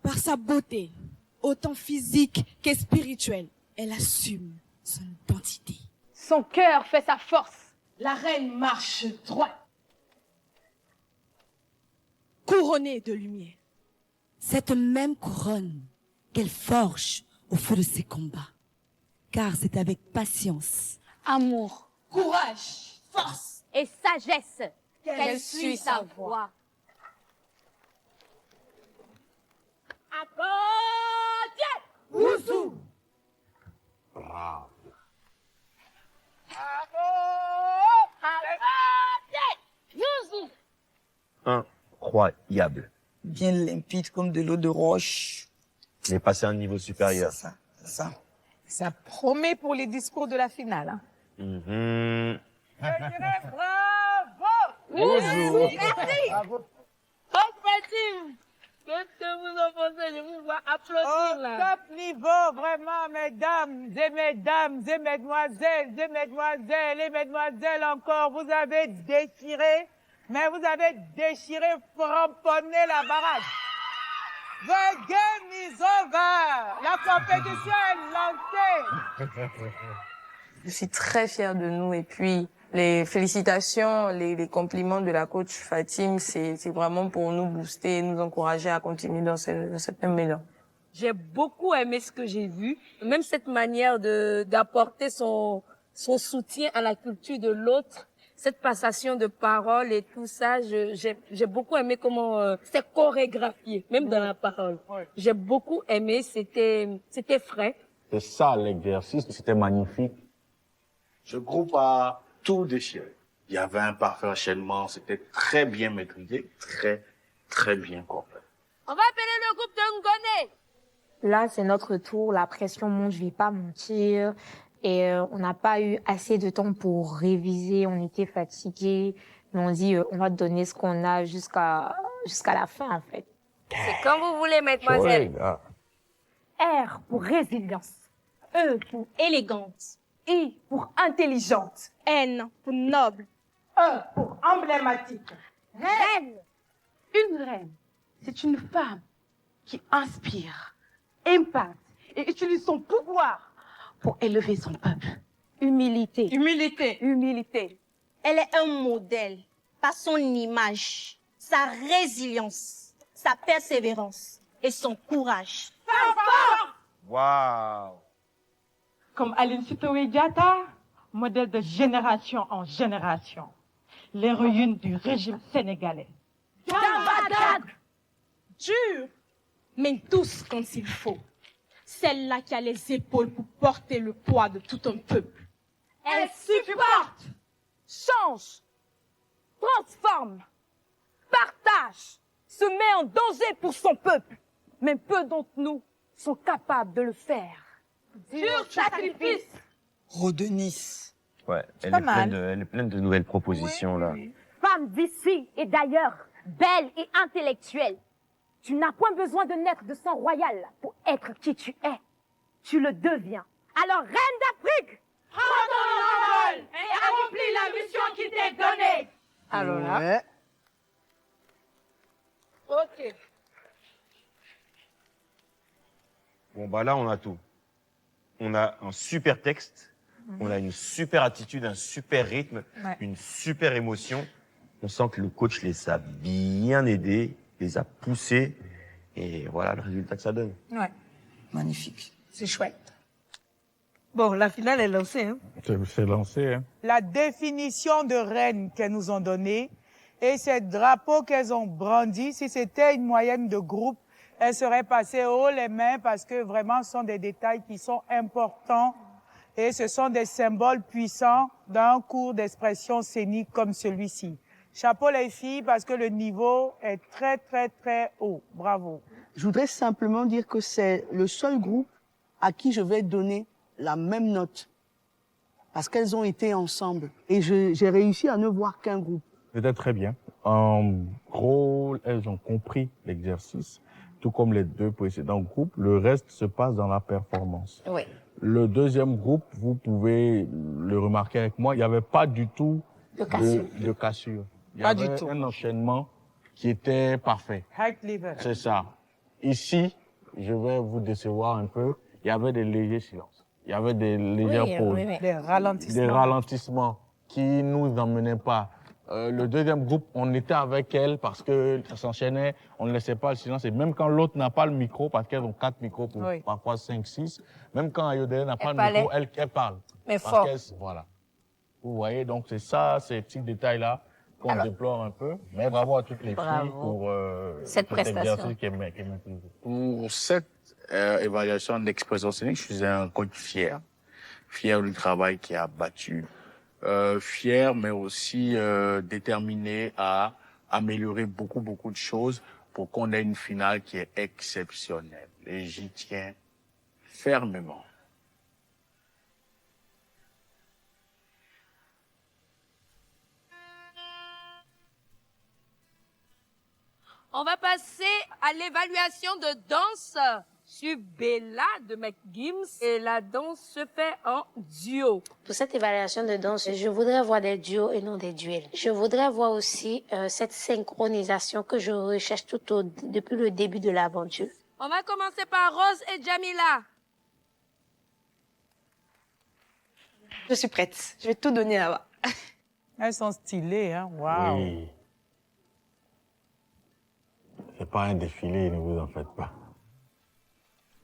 Par sa beauté, autant physique que spirituelle, elle assume son identité. Son cœur fait sa force. La reine marche droit. Couronnée de lumière. Cette même couronne qu'elle forge au feu de ses combats. Car c'est avec patience, Amour, Courage, force et sagesse qu'elle suit sa voie. Oussou. Bravo. Incroyable. Bien limpide comme de l'eau de roche. Il est passé à un niveau supérieur. C'est ça. Ça promet pour les discours de la finale. Hein. Mhm. Bravo! Bonjour. Bravo. Qu'est-ce que vous en pensez? Je vous vois applaudir là. Top niveau, vraiment, mesdames et mesdames et mesdemoiselles et mesdemoiselles et mesdemoiselles encore, vous avez déchiré, mais vous avez déchiré, framponné la baraque. The game is over. La compétition est lancée. Je suis très fière de nous et puis les félicitations, les compliments de la coach Fatim, c'est vraiment pour nous booster et nous encourager à continuer dans cette même élan. J'ai beaucoup aimé ce que j'ai vu, même cette manière d'apporter son soutien à la culture de l'autre, cette passation de paroles et tout ça, j'ai beaucoup aimé comment c'était chorégraphié, même dans la parole. J'ai beaucoup aimé, c'était frais. C'est ça l'exercice, c'était magnifique. Ce groupe a tout déchiré. Il y avait un parfait enchaînement, c'était très bien maîtrisé, très bien complet. On va appeler le groupe de Ngoné. Là, c'est notre tour. La pression monte, je vais pas mentir. Et on n'a pas eu assez de temps pour réviser. On était fatigués. Mais on dit, on va donner ce qu'on a jusqu'à la fin, en fait. C'est comme vous voulez, mademoiselle. R pour résilience. E pour élégante. I pour intelligente. N pour noble. E pour emblématique. Reine. Une reine, c'est une femme qui inspire, impacte et utilise son pouvoir pour élever son peuple. Humilité. Humilité. Elle est un modèle par son image, sa résilience, sa persévérance et son courage. Waouh. Comme Aline Sitoé Diatta, modèle de génération en génération. L'héroïne du régime sénégalais. Dure, mais douce quand il faut. Celle-là qui a les épaules pour porter le poids de tout un peuple. Elle supporte, change, transforme, partage, se met en danger pour son peuple. Mais peu d'entre nous sont capables de le faire. Dur sacrifice. Rodenis. Ouais, elle pas est pleine de nouvelles propositions, là. Femme d'ici et d'ailleurs, belle et intellectuelle. Tu n'as point besoin de naître de sang royal pour être qui tu es. Tu le deviens. Alors, reine d'Afrique, prends ton envol et accomplis la mission qui t'est donnée. Alors là. Ok. Bon, bah là, on a tout. On a un super texte, on a une super attitude, un super rythme, une super émotion. On sent que le coach les a bien aidés, les a poussés, et voilà le résultat que ça donne. Ouais. Magnifique. C'est chouette. Bon, la finale est lancée. Hein. C'est lancé, hein. La définition de reine qu'elles nous ont donnée et ces drapeaux qu'elles ont brandis, si c'était une moyenne de groupe, elles seraient passées haut les mains parce que vraiment ce sont des détails qui sont importants et ce sont des symboles puissants d'un cours d'expression scénique comme celui-ci. Chapeau les filles parce que le niveau est très, très, très haut. Bravo. Je voudrais simplement dire que c'est le seul groupe à qui je vais donner la même note. Parce qu'elles ont été ensemble. Et j'ai réussi à ne voir qu'un groupe. C'était très bien. En gros, elles ont compris l'exercice, tout comme les deux précédents groupes. Le reste se passe dans la performance. Oui. Le deuxième groupe, vous pouvez le remarquer avec moi, il n'y avait pas du tout de cassure. Il y avait un enchaînement qui était parfait. C'est ça. Ici, je vais vous décevoir un peu, il y avait des légers silences. Il y avait des légères pauses. Des ralentissements. Des ralentissements qui nous emmenaient pas le deuxième groupe, on était avec elle parce que ça s'enchaînait, on ne laissait pas le silence. Et même quand l'autre n'a pas le micro, parce qu'elles ont 4 micros pour parfois 5, 6, même quand Ayodele n'a pas le micro, elle parle. Mais fort. Voilà. Vous voyez, donc c'est ça, ces petits détails-là qu'on déplore un peu. Mais bravo à toutes les filles pour cette prestation qui est maîtrisé. Pour cette évaluation d'expression scénique, je suis un coach fier. Fier du travail qui a battu. Fier, mais aussi déterminé à améliorer beaucoup de choses pour qu'on ait une finale qui est exceptionnelle. Et j'y tiens fermement. On va passer à l'évaluation de danse sur Bella de McGims. Et la danse se fait en duo. Pour cette évaluation de danse, je voudrais voir des duos et non des duels. Je voudrais voir aussi cette synchronisation que je recherche depuis le début de l'aventure. On va commencer par Rose et Jamila. Je suis prête. Je vais tout donner là-bas. Elles sont stylées, hein? Waouh! Oui. C'est pas un défilé, ne vous en faites pas.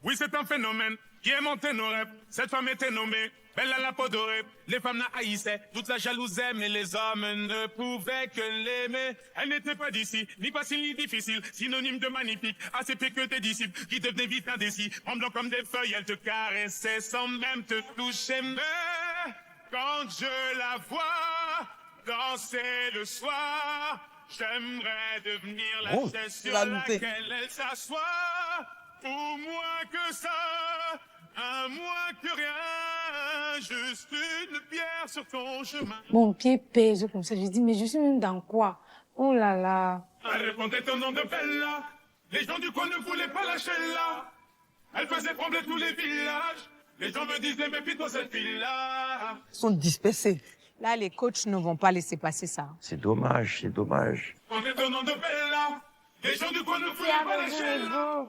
Oui, c'est un phénomène qui est monté nos rêves. Cette femme était nommée belle à la peau dorée. Les femmes la haïssaient, toute la jalousaient, mais les hommes ne pouvaient que l'aimer. Elle n'était pas d'ici, ni facile ni difficile, synonyme de magnifique, assez pire que tes disciples, qui devenaient vite indécis. Tremblant comme des feuilles, elle te caressait sans même te toucher. Mais quand je la vois danser le soir, j'aimerais devenir la chaise sur laquelle elle s'assoit. Pour moins que ça, un moins que rien, juste une pierre sur ton chemin. Mon pied pèse comme ça, je dis, mais je suis même dans quoi? Oh là là. Elle répondait au nom de Bella. Les gens du coin ne voulaient pas lâcher là. Elle faisait trembler tous les villages. Les gens me disaient, méfie-toi cette fille-là. Ils sont dispersés. Là, les coachs ne vont pas laisser passer ça. C'est dommage, c'est dommage. On est au nom de Bella. Les gens du coin ne voulaient pas lâcher là.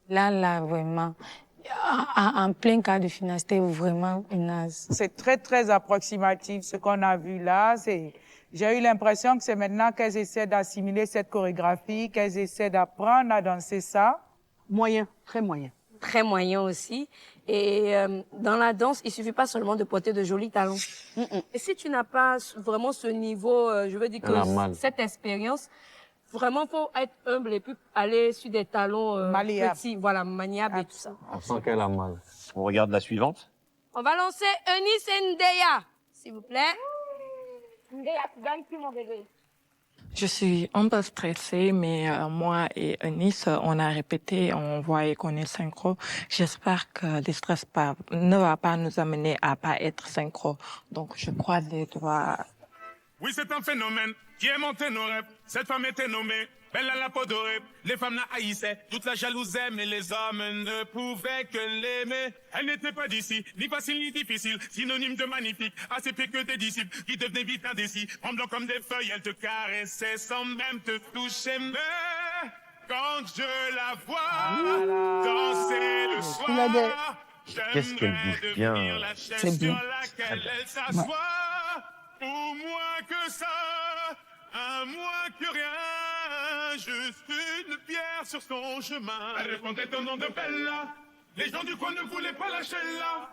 Là, vraiment, en plein cas de finale, c'était vraiment naze. C'est très approximatif ce qu'on a vu là. J'ai eu l'impression que c'est maintenant qu'elles essaient d'assimiler cette chorégraphie, qu'elles essaient d'apprendre à danser ça. Moyen, très moyen. Très moyen aussi. Et dans la danse, il suffit pas seulement de porter de jolis talons. Et si tu n'as pas vraiment ce niveau, je veux dire que cette expérience, vraiment, faut être humble et puis aller sur des talons petits, voilà, maniables et tout ça. On sent qu'elle a mal. On regarde la suivante. On va lancer Eunice et Ndeya, s'il vous plaît. Ndeya, tu gagnes plus, mon bébé. Je suis un peu stressée, mais moi et Eunice, on a répété, on voyait qu'on est synchro. J'espère que le stress ne va pas nous amener à pas être synchro. Donc, je croise les doigts. Oui, c'est un phénomène qui est monté nos rêves. Cette femme était nommée belle à la peau dorée. Les femmes la haïssaient, toute la jalousaient, mais les hommes ne pouvaient que l'aimer. Elle n'était pas d'ici, ni facile ni difficile, synonyme de magnifique, assez pire que tes disciples, qui devenaient vite indécis. Tremblant comme des feuilles, elle te caressait sans même te toucher. Mais quand je la vois danser le soir, Qu'est-ce qu'elle bouge bien. C'est bien. Elle s'assoit. Pour moins que ça, un moins que rien, juste une pierre sur son chemin. Elle répondait au nom de Bella. Les gens du coin ne voulaient pas lâcher là.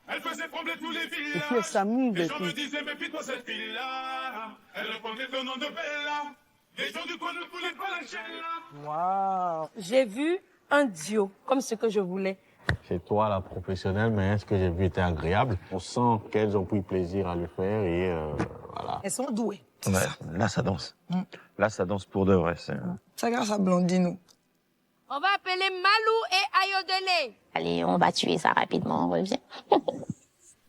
Elle faisait trembler tous les villages. Les gens me disaient, méfie-toi cette fille-là. Elle répondait au nom de Bella. Les gens du coin ne voulaient pas lâcher là. Wow. J'ai vu un duo, comme ce que je voulais. C'est toi la professionnelle, mais ce que j'ai vu était agréable. On sent qu'elles ont pris plaisir à le faire et voilà. Elles sont douées. Ouais, là, ça danse. Là, ça danse pour de vrai. C'est grâce à Blondino. On va appeler Malou et Ayodele. Allez, on va tuer ça rapidement, on revient.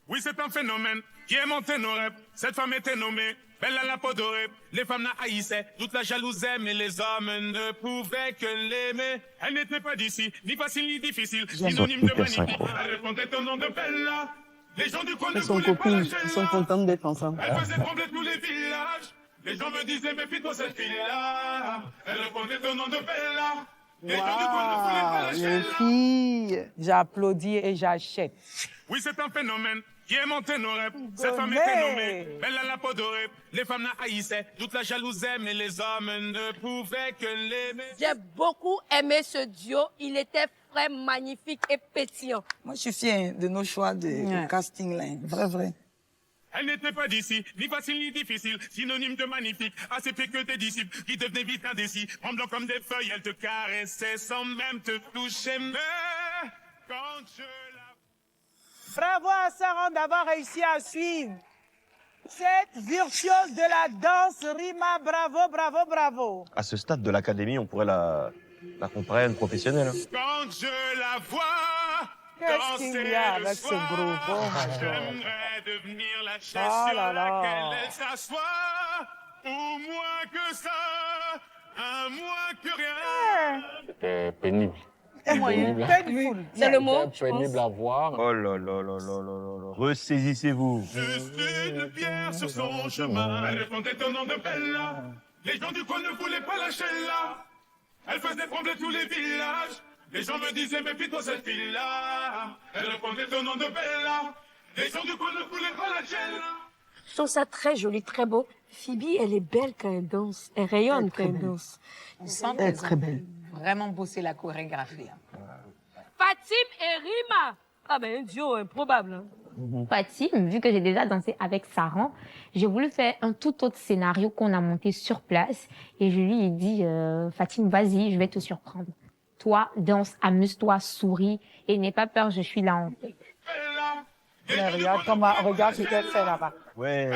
Oui, c'est un phénomène qui est monté nos rêves. Cette femme était nommée belle à la peau dorée. Les femmes la haïssaient, toute la jalousaient, mais les hommes ne pouvaient que l'aimer. Elle n'était pas d'ici, ni facile ni difficile, synonyme de magnifique. Elle répondait au nom de Bella. Les gens du coin ne voulaient pas lâcher là. Elles sont contentes d'être ensemble. Elle faisait trembler tous les villages. Les gens me disaient, méfie-toi cette fille-là. Elle répondait au nom de Bella. Les gens du coin ne voulaient pas lâcher là. Les filles. J'applaudis et j'achète. Oui, c'est un phénomène qui est monté nos rêves. Cette femme était nommée, belle à la peau dorée. Les femmes la haïssaient, toute la jalousie, mais les hommes ne pouvaient que l'aimer. J'ai beaucoup aimé ce duo. Il était frais, magnifique et pétillant. Moi, je suis fière de nos choix de casting là. Vrai. Elle n'était pas d'ici, ni facile ni difficile, synonyme de magnifique, assez pire que tes disciples, qui devenaient vite indécis, tremblant comme des feuilles, elle te caressait sans même te toucher, mais quand je la... Bravo à Sarah d'avoir réussi à suivre cette virtuose de la danse Rima, bravo. À ce stade de l'académie, on pourrait la comprendre professionnelle. Hein. Quand je la vois Qu'est-ce qu'il y a avec ce groupe? Oh, j'aimerais devenir la chaise oh sur là là. laquelle elle s'assoit, ou moins que ça, un moins que rien. C'était pénible. C'est le mot, C'était pénible à voir. Oh là là là là là là. Ressaisissez-vous. Juste une pierre sur son chemin. Elle répondait au nom de Bella. Les gens du coin ne voulaient pas lâcher là. Elle faisait trembler tous les villages. Les gens me disaient, méfie-toi cette fille-là. Elle répondait au nom de Bella. Les gens du coin ne voulaient pas lâcher là. Je trouve ça très joli, très beau. Phoebe, elle est belle quand elle danse. Elle rayonne quand elle danse. On sent qu'elles ont vraiment bossé la chorégraphie. Fatim et Rima. Ah ben, un duo improbable. Hein. Fatim, vu que j'ai déjà dansé avec Saran, j'ai voulu faire un tout autre scénario qu'on a monté sur place. Et je lui ai dit, Fatim, vas-y, je vais te surprendre. Toi, danse, amuse-toi, souris et n'aie pas peur, je suis là en fait. Mais regarde ce qu'elle fait là-bas. Ouais.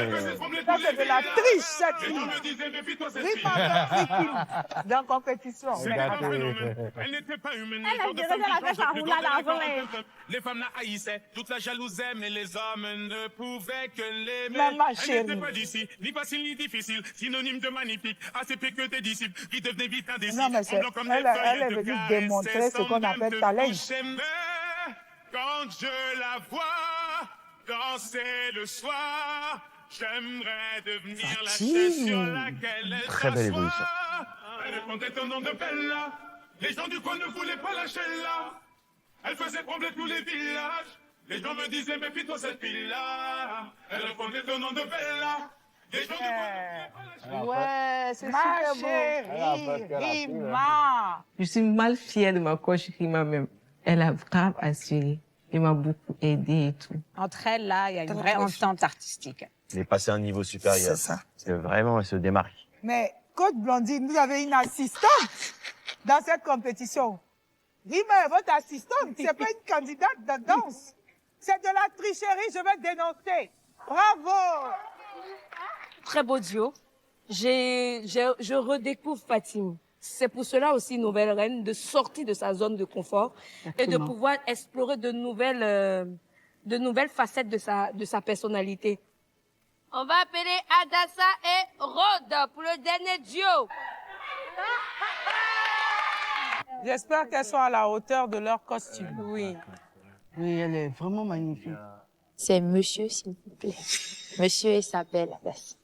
Ça, c'est de la triche, cette fille. Rima dans la compétition. Elle n'était pas humaine. Les femmes la haïssaient, toute la jalousie, mais les hommes ne pouvaient que l'aimer. Elle n'était pas d'ici, ni facile ni difficile, synonyme de magnifique, assez pire que tes disciples, qui devenaient vite indécis. Non, mais elle est venue démontrer ce qu'on appelle talent. Quand je la vois danser le soir, j'aimerais devenir la chaise sur laquelle elle Très belle évolution. Elle répondait au nom de Bella. Les gens du coin ne voulaient pas lâcher là. Elle faisait trembler tous les villages. Les gens me disaient, méfie-toi cette fille-là. Elle répondait au nom de Bella. Les gens du coin ne voulaient pas lâcher. Ouais, c'est super beau. Rima. Je suis mal fière de ma coach Rima même. Elle a grave assuré. Elle m'a beaucoup aidé et tout. Entre elles, là, il y a une vraie entente artistique. Elle est passée à un niveau supérieur. C'est ça. C'est vraiment, elle se démarque. Mais, Coach Blondine, vous avez une assistante dans cette compétition. Rima est votre assistante, c'est pas une candidate de danse. C'est de la tricherie, je vais dénoncer. Bravo! Très beau duo. Je redécouvre Fatim. C'est pour cela aussi Nouvelle Reine, de sortir de sa zone de confort et de pouvoir explorer de nouvelles facettes de sa personnalité. On va appeler Adassa et Rhoda pour le dernier duo. J'espère qu'elles sont à la hauteur de leur costume. Oui. Oui, elle est vraiment magnifique. C'est monsieur, s'il vous plaît. Monsieur et sa belle Adassa.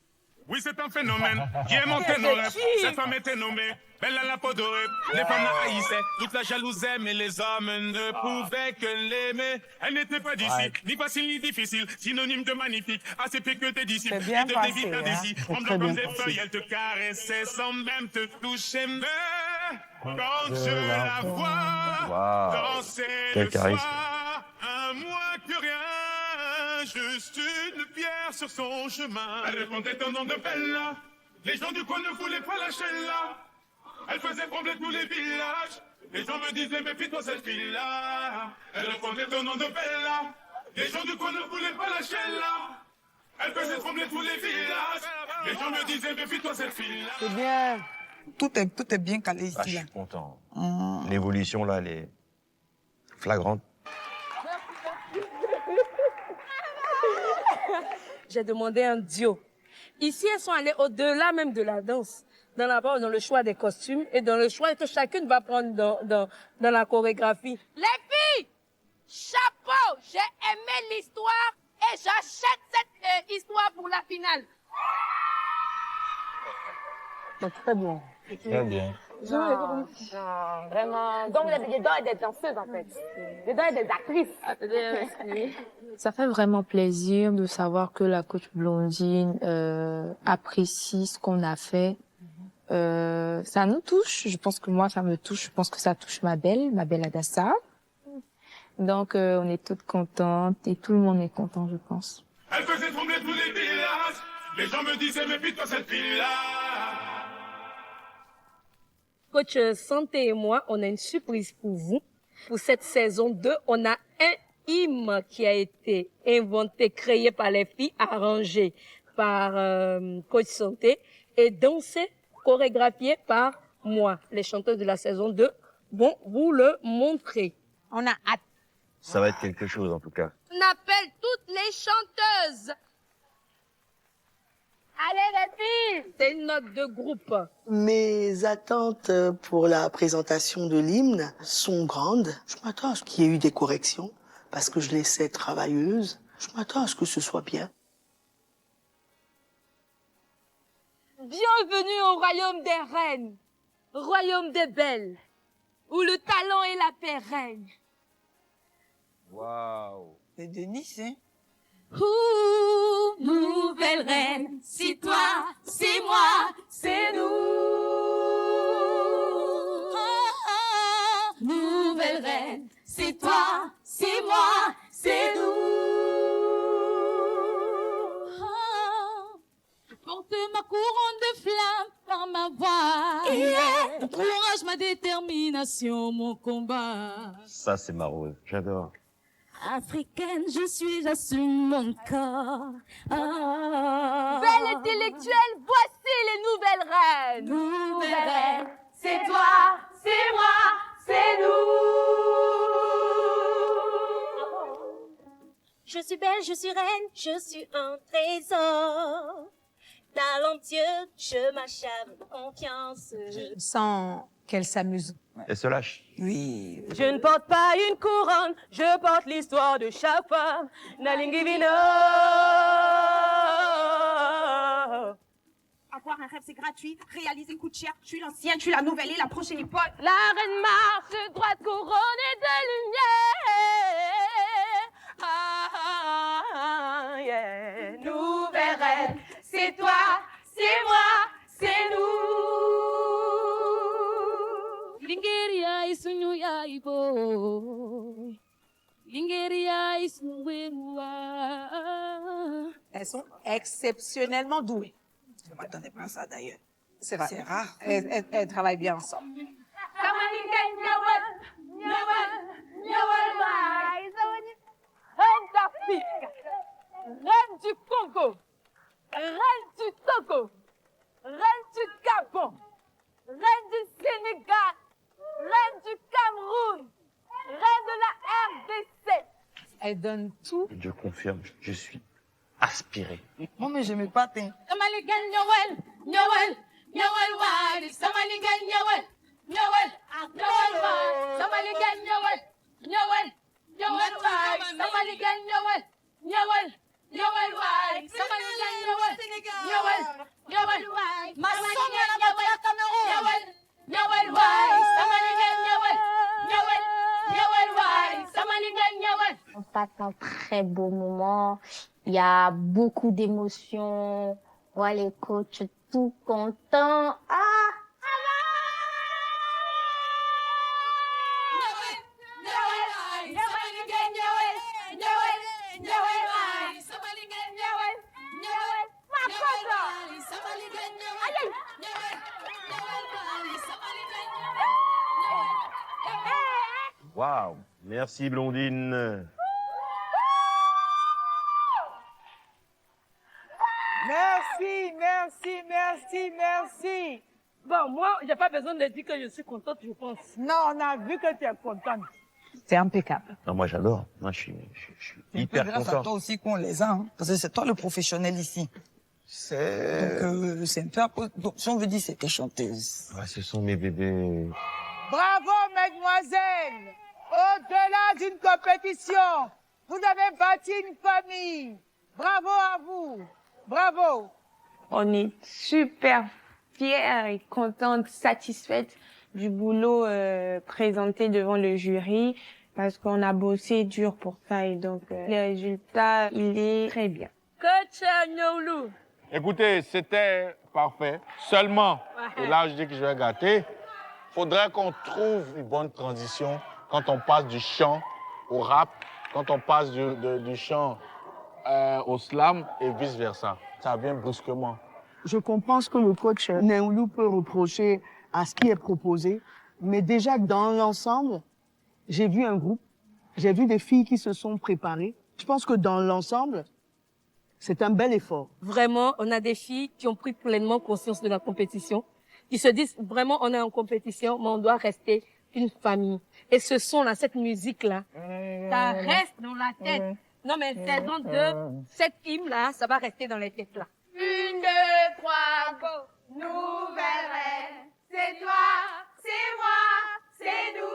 Oui, c'est un phénomène qui est monté nos rêves. Cette femme était nommée, belle à la peau dorée. Les femmes la haïssaient, toute la jalousie, mais les hommes ne pouvaient que l'aimer. Elle n'était pas d'ici, ni facile ni difficile, synonyme de magnifique, assez pire que tes disciples. C'est bien qui devenaient passé, vite indécis, hein. tremblant comme des feuilles, elle te caressait sans même te toucher. Mais quand je la vois danser Quel le charisme. soir, un moins que rien. Juste une pierre sur son chemin. Elle répondait au nom de Bella. Les gens du coin ne voulaient pas lâcher là. Elle faisait trembler tous les villages. Les gens me disaient, méfie-toi cette fille-là. Elle répondait au nom de Bella. Les gens du coin ne voulaient pas lâcher là. Elle faisait trembler tous les villages. Les gens me disaient, méfie-toi cette fille-là. C'est bien. Tout est bien calé ici. Ah, je suis content. L'évolution, là, elle est flagrante. J'ai demandé un duo. Ici, elles sont allées au-delà même de la danse, dans le choix des costumes et dans le choix que chacune va prendre dans la chorégraphie. Les filles, chapeau, j'ai aimé l'histoire et j'achète cette histoire pour la finale. C'est très bien. Très bien. Non, vraiment. Donc, vous êtes dedans et des danseuses, en fait. Dedans et des actrices. Ça fait vraiment plaisir de savoir que la coach Blondine apprécie ce qu'on a fait. Ça nous touche. Je pense que moi, ça me touche. Je pense que ça touche ma belle Adassa. Donc, on est toutes contentes et tout le monde est content, je pense. Elle faisait trembler tous les villages. Les gens me disaient, méfie-toi cette fille-là. Coach Santé et moi, on a une surprise pour vous. Pour cette saison 2, on a un hymne qui a été inventé, créé par les filles, arrangé par Coach Santé et dansé, chorégraphié par moi. Les chanteuses de la saison 2 vont vous le montrer. On a hâte. Ça va être quelque chose, en tout cas. On appelle toutes les chanteuses. Allez les filles, c'est une note de groupe. Mes attentes pour la présentation de l'hymne sont grandes. Je m'attends à ce qu'il y ait eu des corrections, parce que je les sais travailleuses. Je m'attends à ce que ce soit bien. Bienvenue au royaume des reines, royaume des belles, où le talent et la paix règnent. Waouh. C'est Denis, hein? Ouh, nouvelle reine, c'est toi, c'est moi, c'est nous. Nouvelle reine, c'est toi, c'est moi, c'est nous. Je porte ma couronne de flamme par ma voix. Yeah. Mon courage, ma détermination, mon combat. Ça, c'est ma rose. J'adore. Africaine, je suis, j'assume mon corps. Belle intellectuelle, voici les nouvelles reines. Nouvelle reine, c'est toi, c'est moi, c'est nous. Je suis belle, je suis reine, je suis un trésor. Talentueux, je m'acharne de confiance. Je sens qu'elle s'amuse. Elle se lâche. Oui. Je ne porte pas une couronne, je porte l'histoire de chaque femme. Nalingivino. Avoir un rêve, c'est gratuit. Réaliser une coûte cher. Je suis l'ancienne, je suis la nouvelle et la prochaine époque. La reine marche droite couronnée de lumière. Ah, yeah. Nouvelle reine, c'est toi, c'est moi, c'est nous. Lingeria isuñu yaay boy. Lingeria isuñu. Elles sont exceptionnellement douées. Je ne m'attendais pas à ça d'ailleurs. C'est vrai. C'est rare. Elles travaillent bien ensemble. Reine d'Afrique, reine du Congo, reine du Togo, reine du Gabon, reine du Sénégal, reine du Cameroun, reine de la RDC. Elle donne tout. Je confirme, je suis aspiré. Moi, mais je m'épate. Somebody get Noel, Noel, Noel Wide. Somebody get Noel, Noel, Noel Wide. Somebody get Noel, Noel, Noel Wide. Somebody get Noel, Noel, Noel Wide. Somebody get Noel, Noel, Noel Wide. Ma somme la bataille à Cameroun. Noel, Noel Wide. Somebody get Noel, Noel, Noel Wide. Somebody get Noel. On passe un très beau moment. Il y a beaucoup d'émotions. Ouais, les coachs tout contents. Ah! Waouh. Merci, Blondine. Merci, merci, merci, merci. Bon, moi, j'ai pas besoin de dire que je suis contente, je pense. Non, on a vu que tu es contente. C'est impeccable. Non, moi, j'adore. Moi, je suis hyper grâce à content. toi aussi qu'on les a, hein, parce que c'est toi le professionnel ici. C'est... Donc, c'est un peu... Donc, si on veut dire c'était chanteuse. Ouais, ce sont mes bébés. Bravo, mesdemoiselles. Au-delà d'une compétition, vous avez bâti une famille. Bravo à vous. Bravo. On est super fière et contente, satisfaite du boulot présenté devant le jury parce qu'on a bossé dur pour ça et donc le résultat, il est très bien. Coach Nyoulou. Écoutez, c'était parfait. Seulement, et là je dis que je vais gâter, faudrait qu'on trouve une bonne transition quand on passe du chant au rap, quand on passe du chant au slam et vice-versa. Ça vient brusquement. Je comprends ce que le coach Nyoulou peut reprocher à ce qui est proposé, mais déjà dans l'ensemble, j'ai vu un groupe, j'ai vu des filles qui se sont préparées. Je pense que dans l'ensemble, c'est un bel effort. Vraiment, on a des filles qui ont pris pleinement conscience de la compétition, qui se disent vraiment on est en compétition, mais on doit rester une famille. Et ce son-là, cette musique-là, ça reste dans la tête. Non mais saison 2, cette hymne-là, ça va rester dans les têtes là. 1, 2, 3, go. Nouvelle reine, c'est toi, c'est moi, c'est nous.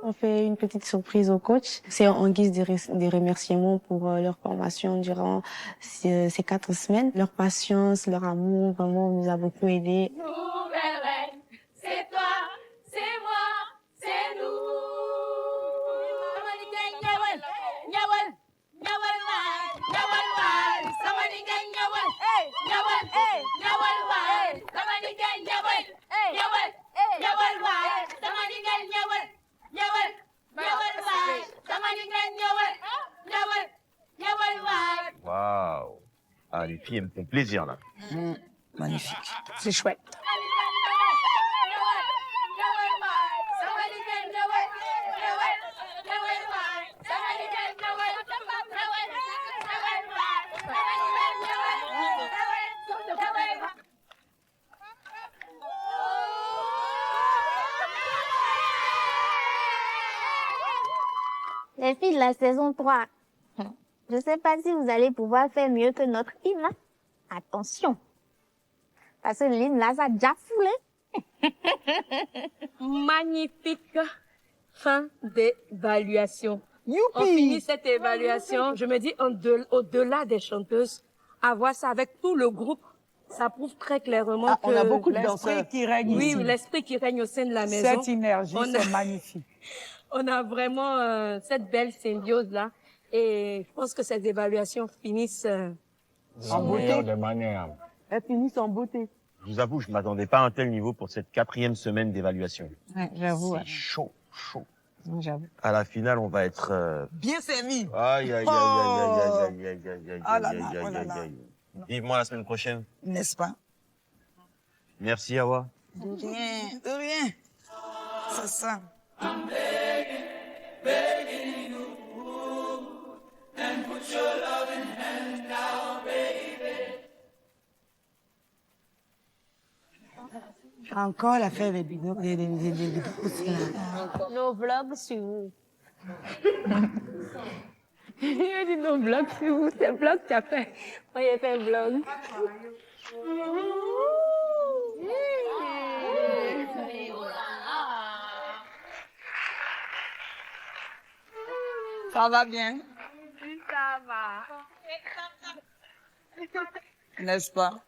On fait une petite surprise au coach. C'est en guise de remerciements pour leur formation durant ces 4 semaines. Leur patience, leur amour, vraiment, nous a beaucoup aidés. Nouvelle reine, c'est toi, c'est moi, c'est nous. Waouh. Ah, les filles, elles me font plaisir, là. Magnifique. C'est chouette. Les filles de la saison 3, je ne sais pas si vous allez pouvoir faire mieux que notre hymne. Hein? Attention. Parce que l'hymne là, ça a déjà foulé. Magnifique fin d'évaluation. Youpi! On finit cette évaluation. Je me dis, au-delà des chanteuses, avoir ça avec tout le groupe, ça prouve très clairement que on a beaucoup de l'esprit danseurs qui règne oui, ici. l'esprit qui règne au sein de la maison. Cette énergie, c'est magnifique. On a vraiment cette belle symbiose-là. Et je pense que ces évaluations finissent En beauté. De manière. Elles finissent en beauté. Je vous avoue, je m'attendais pas à un tel niveau pour cette 4e semaine d'évaluation. Ouais, j'avoue. C'est chaud, chaud. J'avoue. À la finale, on va être... Bien servi. Aïe, aïe, aïe, aïe, aïe, aïe, aïe, aïe, aïe, Oh là aïe, là, aïe, oh là aïe, là. aïe. Vivement la semaine prochaine. N'est-ce pas? Merci, Awa. De rien, de rien. C'est ça. Encore l'affaire des bidons, des nos vlogs sur vous. Il a dit nos vlogs sur vous, c'est un vlog que tu as fait. Moi, j'ai fait un vlog. Ça va bien, Ça va. n'est-ce pas?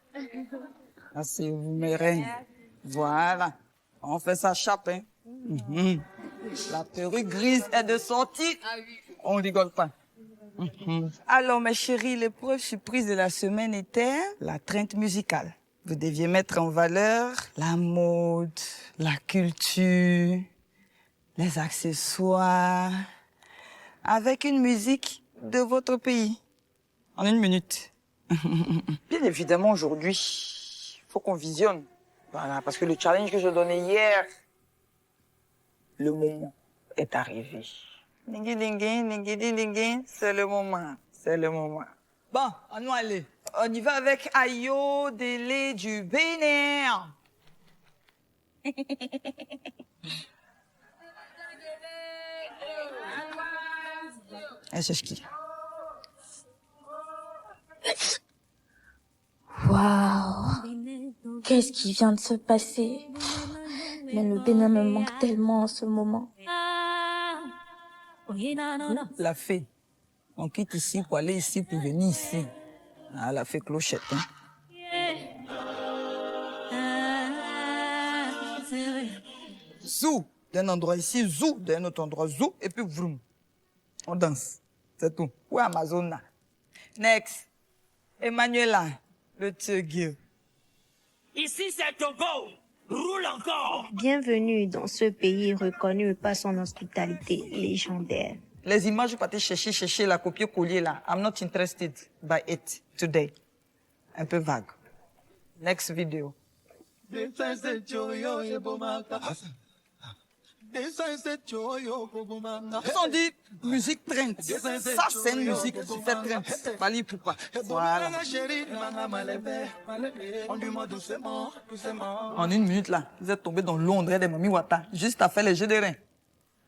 Asseyez-vous, mes reines. Voilà. On fait ça chape, hein? Mhm. La perruque grise est de sortie. On rigole pas. Mhm. Alors, mes chéris, l'épreuve surprise de la semaine était la trainte musicale. Vous deviez mettre en valeur la mode, la culture, les accessoires, avec une musique de votre pays. En 1 minute. Bien évidemment, aujourd'hui, il faut qu'on visionne. Voilà, parce que le challenge que je donnais hier, le moment est arrivé. Dingui, dingui, dingui, dingui, c'est le moment. C'est le moment. Bon, on va aller. On y va avec Ayo Délé du Bénin. C'est ce qui. Waouh! Qu'est-ce qui vient de se passer? Mais le Bénin me manque tellement en ce moment. La fée. On quitte ici pour aller ici, pour venir ici. Ah, la fée clochette, hein. Zou d'un endroit ici, zou d'un autre endroit, zou, et puis vroom. On danse. C'est tout. Où est Amazona? Next. Emmanuela, le tigre. Ici, c'est Togo. Roule encore. Bienvenue dans ce pays reconnu par son hospitalité légendaire. Les images, je partais chercher la copier-coller là. I'm not interested by it today. Un peu vague. Next video. On dit musique trend. Ça, c'est une musique qui fait trend. Bali pourquoi? Voilà. En une minute là, vous êtes tombé dans Londres de Mami Wata, juste à faire les jeux de reins.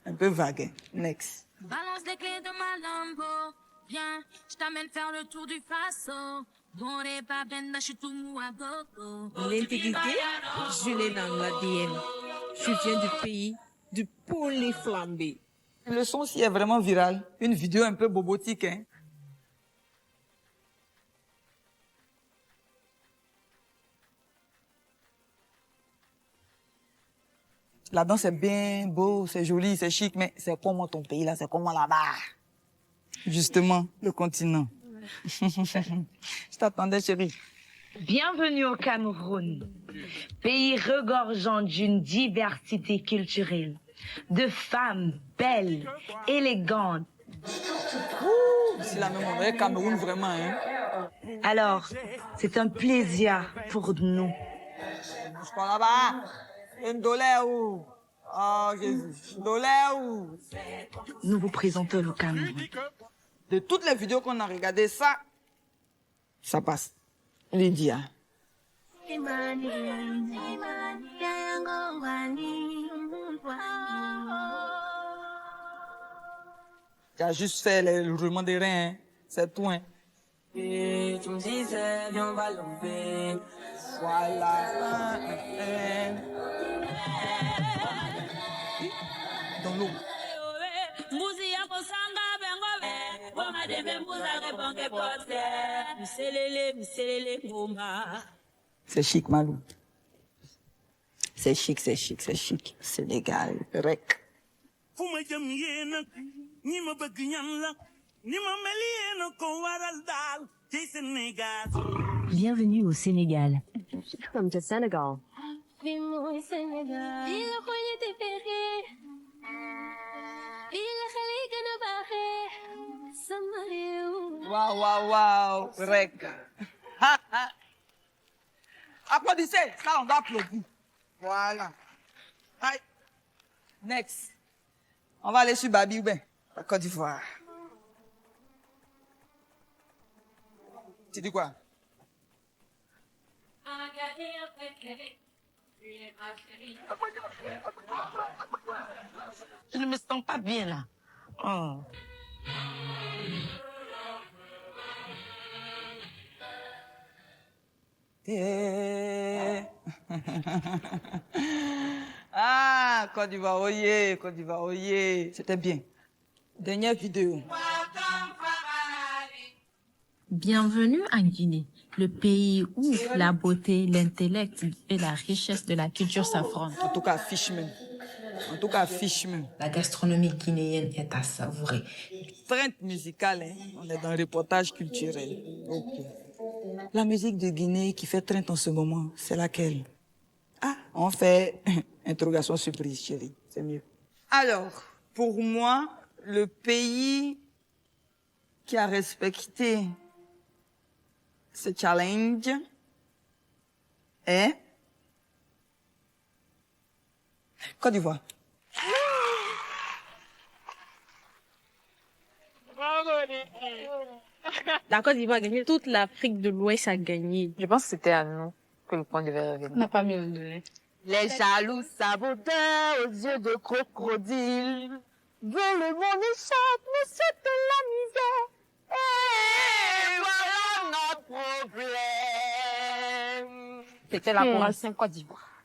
Un peu vague. Next. Balance les clés de ma Lambo. Viens, je t'amène faire le tour du faso. Bon, les babènes, je suis tout mou à gogo. L'intégrité, je l'ai dans l'ADN. Je viens du pays du poulet flambé. Le son aussi est vraiment viral. Une vidéo un peu bobotique, hein. La danse est bien beau, c'est joli, c'est chic, mais c'est comment ton pays là, c'est comment là-bas? Justement, le continent. Je t'attendais, chérie. Bienvenue au Cameroun, pays regorgeant d'une diversité culturelle, de femmes belles, élégantes. C'est la même endroit, Cameroun vraiment, hein. Alors, c'est un plaisir pour nous. Je crois là-bas. Une dollar ou? Oh, Jésus. Dollar ou? Nous vous présentons le Cameroun. De toutes les vidéos qu'on a regardées, ça passe. Lydia. Tu as juste fait le roulement des reins, hein. C'est tout, hein. Et tu me disais, viens, on va l'enlever. Voilà. Dans l'eau. C'est chic, Malou. C'est chic, c'est chic, c'est chic. Sénégal, rec. Bienvenue au Sénégal. Welcome to Senegal. Waouh, waouh, waouh, rec. Applaudissez, ça on va applaudir. Voilà. Aïe. Next. On va aller sur Babi ou bien la Côte d'Ivoire. Tu dis quoi? Je ne me sens pas bien là. Oh. Ah, Côte d'Ivoire, oyez, Côte d'Ivoire, oyez. C'était bien. Dernière vidéo. Bienvenue en Guinée, le pays où la beauté, l'intellect et la richesse de la culture s'affrontent. En tout cas, Fishman. En tout cas, Fishman. La gastronomie guinéenne est à savourer. Trend musical, hein. On est dans le reportage culturel. Okay. La musique de Guinée qui fait trend en ce moment, c'est laquelle? Ah, on fait interrogation surprise, chérie. C'est mieux. Alors, pour moi, le pays qui a respecté ce challenge est Côte d'Ivoire. La Côte d'Ivoire a gagné. Toute l'Afrique de l'Ouest a gagné. Je pense que c'était à nous que le point devait revenir. On n'a pas mis le donné. Les jaloux saboteurs aux yeux de crocodile veulent le monde échappe, mais c'est de la misère. Et voilà notre problème. C'était la chorale 5 Côte d'Ivoire.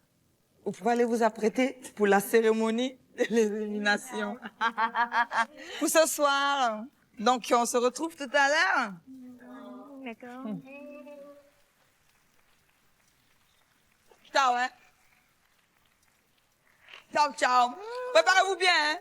Vous pouvez aller vous apprêter pour la cérémonie de l'élimination. Pour ce soir. Donc, on se retrouve tout à l'heure. D'accord. Ciao, hein. Ciao, ciao. Préparez-vous bien, hein.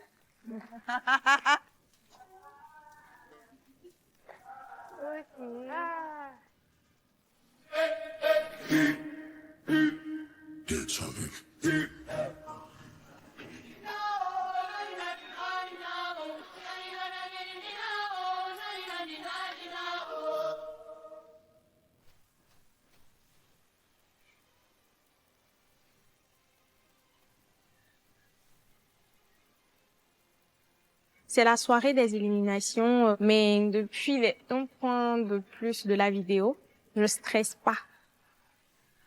C'est la soirée des éliminations, mais depuis un point de plus de la vidéo, je stresse pas.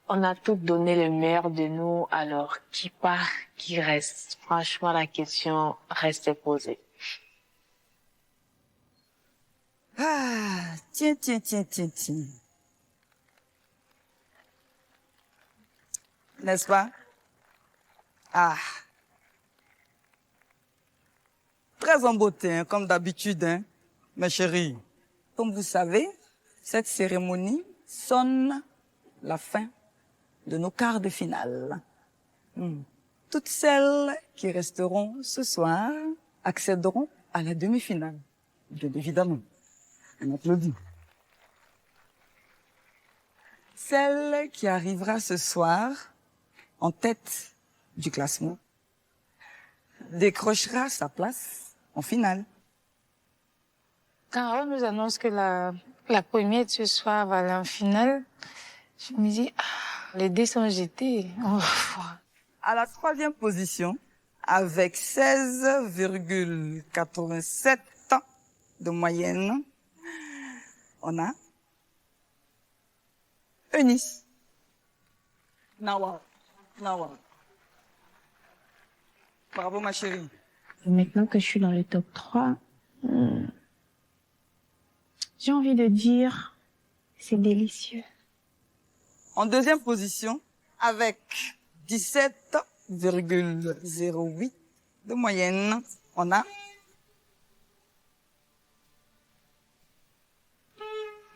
On a toutes donné le meilleur de nous, alors qui part, qui reste? Franchement, la question reste posée. Ah, tiens. N'est-ce pas? Ah. Très en beauté, hein, comme d'habitude, hein, mes chéris. Comme vous savez, cette cérémonie sonne la fin de nos quarts de finale. Toutes celles qui resteront ce soir accéderont à la demi-finale. Bien évidemment. On applaudit. Celle qui arrivera ce soir en tête du classement décrochera sa place en finale. Quand on nous annonce que la première de ce soir va aller en finale, je me dis, les dés sont jetés. Oh. À la troisième position, avec 16,87 de moyenne, on a Eunice. Nawa. Bravo, ma chérie. Maintenant que je suis dans le top 3, j'ai envie de dire, c'est délicieux. En deuxième position, avec 17,08 de moyenne, on a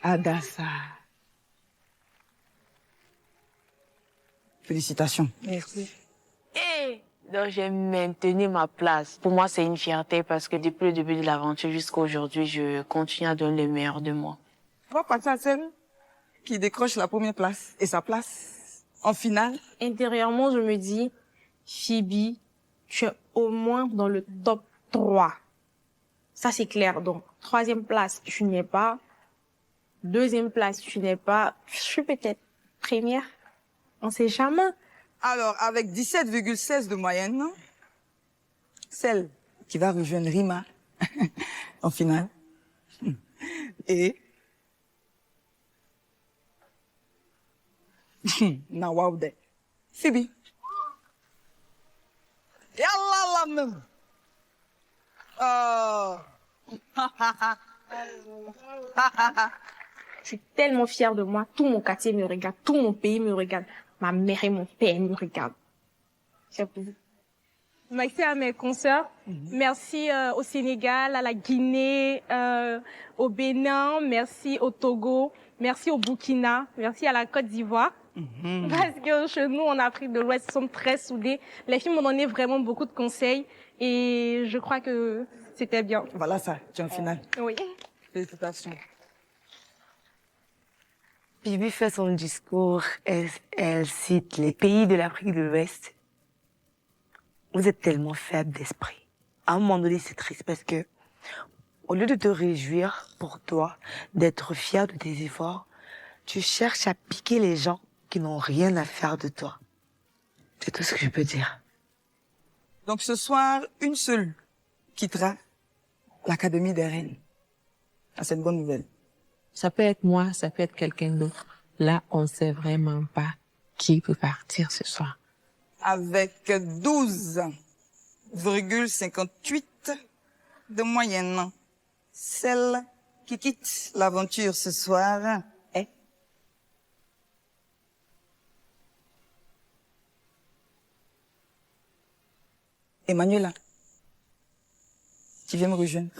Adassa. Félicitations. Merci. Donc j'ai maintenu ma place. Pour moi, c'est une fierté parce que depuis le début de l'aventure jusqu'à aujourd'hui, je continue à donner le meilleur de moi. On va passer à celle qui décroche la première place et sa place en finale. Intérieurement, je me dis, Phoebe, tu es au moins dans le top 3. Ça, c'est clair. Donc, troisième place, tu n'y es pas. Deuxième place, tu n'es pas. Je suis peut-être première. On sait jamais. Alors, avec 17,16 de moyenne, celle qui va rejoindre Rima en finale. Et Nawaude. Phoebe. Yallah la même. Je suis tellement fière de moi. Tout mon quartier me regarde. Tout mon pays me regarde. Ma mère et mon père me regardent. Merci à mes consoeurs. Merci au Sénégal, à la Guinée, au Bénin. Merci au Togo. Merci au Burkina. Merci à la Côte d'Ivoire. Parce que chez nous, en Afrique de l'Ouest, nous sommes très soudés. Les filles m'ont donné vraiment beaucoup de conseils. Et je crois que c'était bien. Voilà ça, tu es en finale. Oui. Félicitations. Bibi fait son discours, elle cite les pays de l'Afrique de l'Ouest. Vous êtes tellement faible d'esprit. À un moment donné, c'est triste parce que, au lieu de te réjouir pour toi, d'être fier de tes efforts, tu cherches à piquer les gens qui n'ont rien à faire de toi. C'est tout ce que je peux dire. Donc ce soir, une seule quittera l'Académie des Reines. Ah, c'est une bonne nouvelle. Ça peut être moi, ça peut être quelqu'un d'autre. Là, on ne sait vraiment pas qui peut partir ce soir. Avec 12,58 de moyenne, celle qui quitte l'aventure ce soir est Emmanuela. Tu viens me rejoindre.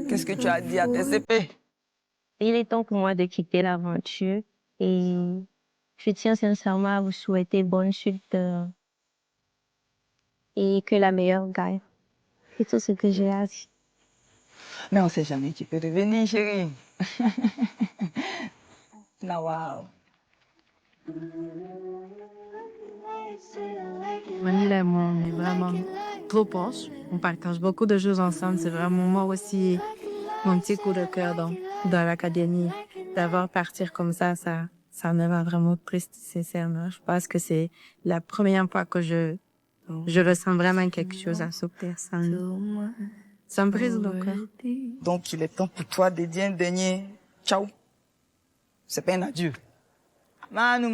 Qu'est-ce que tu as dit à tes épées? Il est temps pour moi de quitter l'aventure et Je tiens sincèrement à vous souhaiter bonne suite et que la meilleure gagne. C'est tout ce que j'ai à dire. Mais on sait jamais qui peut devenir, chérie. Wow. Manila et moi, on est vraiment trop proches. On partage beaucoup de choses ensemble. C'est vraiment moi aussi mon petit coup de cœur dans l'académie. D'avoir partir comme ça me va vraiment triste, sincèrement. Je pense que c'est la première fois que je ressens vraiment quelque chose à cette personne. Ça me brise le cœur. Donc, il est temps pour toi de dire un dernier ciao. C'est pas un adieu. Manu.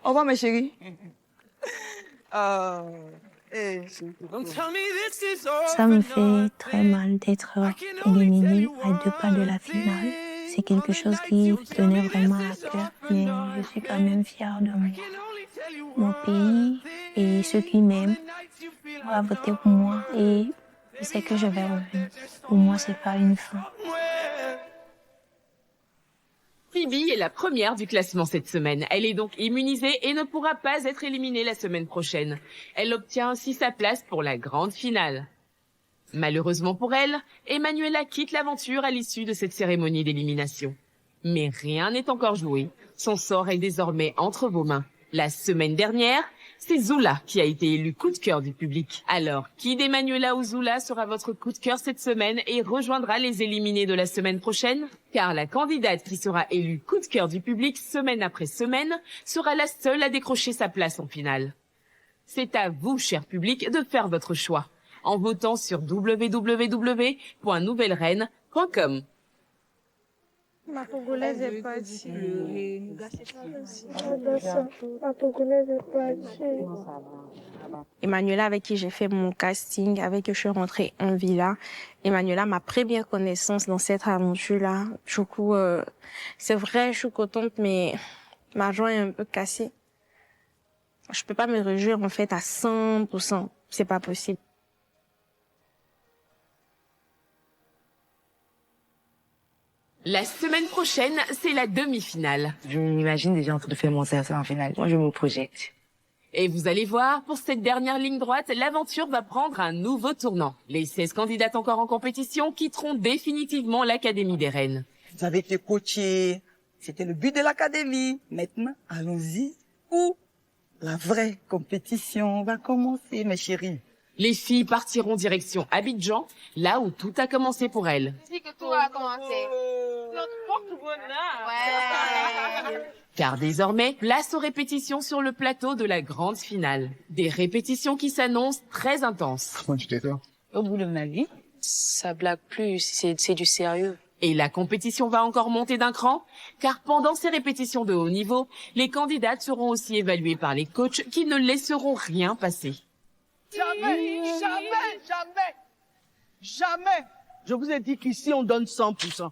Au revoir, mes chéris. Ça me fait très mal d'être éliminée à 2 pas de la finale. C'est quelque chose qui tenait vraiment à cœur, mais je suis quand même fière de moi. Mon pays et ceux qui m'aiment vont voter pour moi et je sais que je vais revenir. Pour moi, c'est pas une fin. Phoebe est la première du classement cette semaine. Elle est donc immunisée et ne pourra pas être éliminée la semaine prochaine. Elle obtient ainsi sa place pour la grande finale. Malheureusement pour elle, Emanuela quitte l'aventure à l'issue de cette cérémonie d'élimination. Mais rien n'est encore joué. Son sort est désormais entre vos mains. La semaine dernière, c'est Zula qui a été élue coup de cœur du public. Alors, qui d'Emanuela ou Zula sera votre coup de cœur cette semaine et rejoindra les éliminés de la semaine prochaine? Car la candidate qui sera élue coup de cœur du public semaine après semaine sera la seule à décrocher sa place en finale. C'est à vous, cher public, de faire votre choix en votant sur www.nouvellereine.com. Ma Togolaise est partie. Emanuela, avec qui j'ai fait mon casting, avec qui je suis rentrée en villa. Emanuela, ma première connaissance dans cette aventure-là. Du coup, c'est vrai, je suis contente, mais ma joie est un peu cassée. Je peux pas me réjouir, en fait, à 100%. C'est pas possible. La semaine prochaine, c'est la demi-finale. Je m'imagine déjà en train de faire mon service en finale. Moi, je me projette. Et vous allez voir, pour cette dernière ligne droite, l'aventure va prendre un nouveau tournant. Les 16 candidates encore en compétition quitteront définitivement l'Académie des Reines. Vous avez été coachés. C'était le but de l'Académie. Maintenant, allons-y où la vraie compétition va commencer, mes chéris. Les filles partiront direction Abidjan, là où tout a commencé pour elles. C'est que tout a commencé. Notre porte-bonheur. Ouais. Car désormais, place aux répétitions sur le plateau de la grande finale. Des répétitions qui s'annoncent très intenses. Comment tu t'es fait? Au bout de ma vie, ça blague plus, c'est du sérieux. Et la compétition va encore monter d'un cran, car pendant ces répétitions de haut niveau, les candidates seront aussi évaluées par les coachs qui ne laisseront rien passer. Jamais. Je vous ai dit qu'ici, on donne 100%.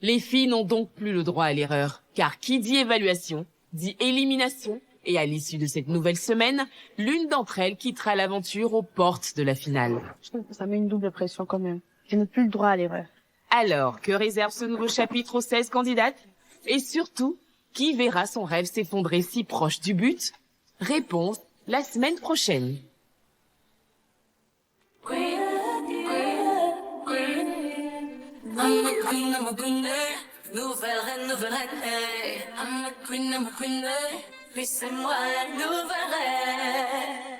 Les filles n'ont donc plus le droit à l'erreur, car qui dit évaluation, dit élimination, et à l'issue de cette nouvelle semaine, l'une d'entre elles quittera l'aventure aux portes de la finale. Je trouve que ça met une double pression quand même. Je n'ai plus le droit à l'erreur. Alors, que réserve ce nouveau chapitre aux 16 candidates? Et surtout, qui verra son rêve s'effondrer si proche du but? Réponse la semaine prochaine. I'm a queen, nouvelle reine, hey. I'm a queen, puis c'est moi la nouvelle reine.